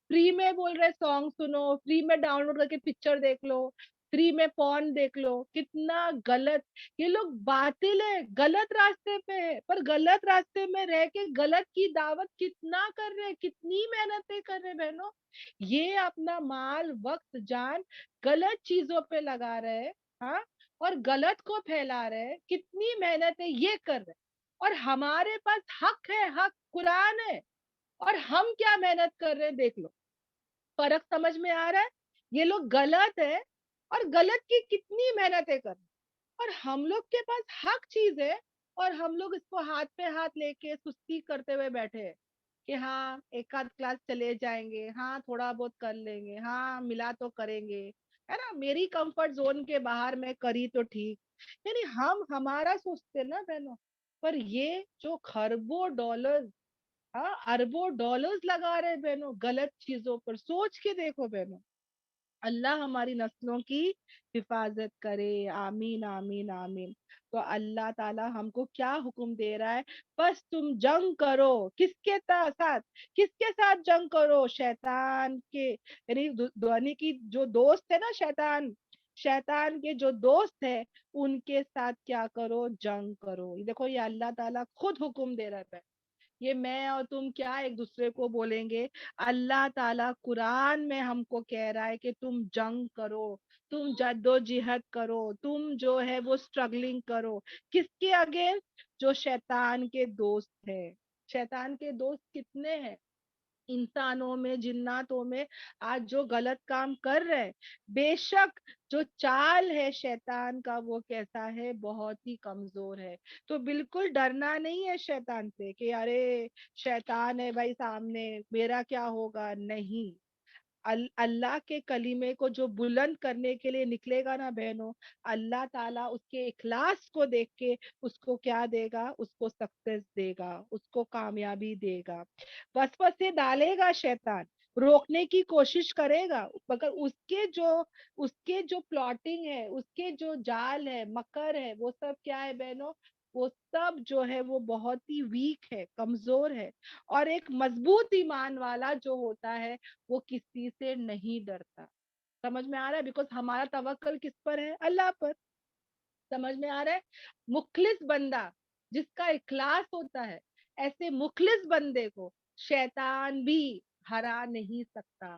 Speaker 2: فری میں بول رہے سانگ سنو, فری میں ڈاؤن لوڈ کر کے پکچر دیکھ لو, فری میں پورن دیکھ لو. کتنا غلط یہ لوگ, باطل ہے, غلط راستے پہ ہے, پر غلط راستے میں رہ کے غلط کی دعوت کتنا کر رہے, کتنی محنتیں کر رہے بہنوں. یہ اپنا مال, وقت, جان غلط چیزوں پہ لگا رہے, ہاں, اور غلط کو پھیلا رہے. کتنی محنتیں یہ کر رہے, اور ہمارے پاس حق ہے, حق قرآن ہے, اور ہم کیا محنت کر رہے ہیں, دیکھ لو. فرق سمجھ میں آ رہا ہے؟ یہ لوگ غلط ہے اور غلط کی کتنی محنتیں کر رہے ہیں, اور ہم لوگ کے پاس حق چیز ہے, اور ہم لوگ اس کو ہاتھ پہ ہاتھ لے کے سستی کرتے ہوئے بیٹھے ہیں کہ ہاں ایک آدھ کلاس چلے جائیں گے, ہاں تھوڑا بہت کر لیں گے, ہاں ملا تو کریں گے, ہے نا, میری کمفرٹ زون کے باہر میں کری تو ٹھیک. یعنی ہم ہمارا سوچتے نا بہنوں, پر یہ جو خربوں ڈالر, ہاں, اربوں ڈالرز لگا رہے بہنوں غلط چیزوں پر. سوچ کے دیکھو بہنوں. اللہ ہماری نسلوں کی حفاظت کرے, آمین آمین آمین. تو اللہ تعالی ہم کو کیا حکم دے رہا ہے؟ بس تم جنگ کرو. کس کے ساتھ؟ کس کے ساتھ جنگ کرو؟ شیطان کے, یعنی کی جو دوست ہے نا شیطان کے جو دوست ہے, ان کے ساتھ کیا کرو؟ جنگ کرو. دیکھو یہ اللہ تعالیٰ خود حکم دے رہا ہے. یہ میں اور تم کیا ایک دوسرے کو بولیں گے, اللہ تعالیٰ قرآن میں ہم کو کہہ رہا ہے کہ تم جنگ کرو, تم جد و جہد کرو, تم جو ہے وہ اسٹرگلنگ کرو. کس کے اگینسٹ؟ جو شیطان کے دوست ہے. شیطان کے دوست کتنے ہیں انسانوں میں, جناتوں میں, آج جو غلط کام کر رہے. بے شک جو چال ہے شیطان کا وہ کیسا ہے, بہت ہی کمزور ہے. تو بالکل ڈرنا نہیں ہے شیطان سے کہ ارے شیطان ہے بھائی سامنے, میرا کیا ہوگا. نہیں, اللہ کے کلمے کو جو بلند کرنے کے لیے نکلے گا نا بہنوں, اللہ تعالیٰ اس کے اخلاص کو دیکھ کے اس کو کیا دے گا؟ اس کو سکسیس دے گا, اس کو کامیابی دے گا. وسوسے ڈالے گا شیطان, روکنے کی کوشش کرے گا, مگر اس کے جو پلاٹنگ ہے, اس کے جو جال ہے, مکر ہے, وہ سب کیا ہے بہنوں؟ وہ سب جو ہے وہ بہت ہی ویک ہے, کمزور ہے. اور ایک مضبوط ایمان والا جو ہوتا ہے وہ کسی سے نہیں ڈرتا. سمجھ میں آ رہا ہے؟ بیکاز ہمارا توکل کس پر ہے؟ اللہ پر. سمجھ میں آ رہا ہے؟ مخلص بندہ جس کا اخلاص ہوتا ہے, ایسے مخلص بندے کو شیطان بھی ہرا نہیں سکتا.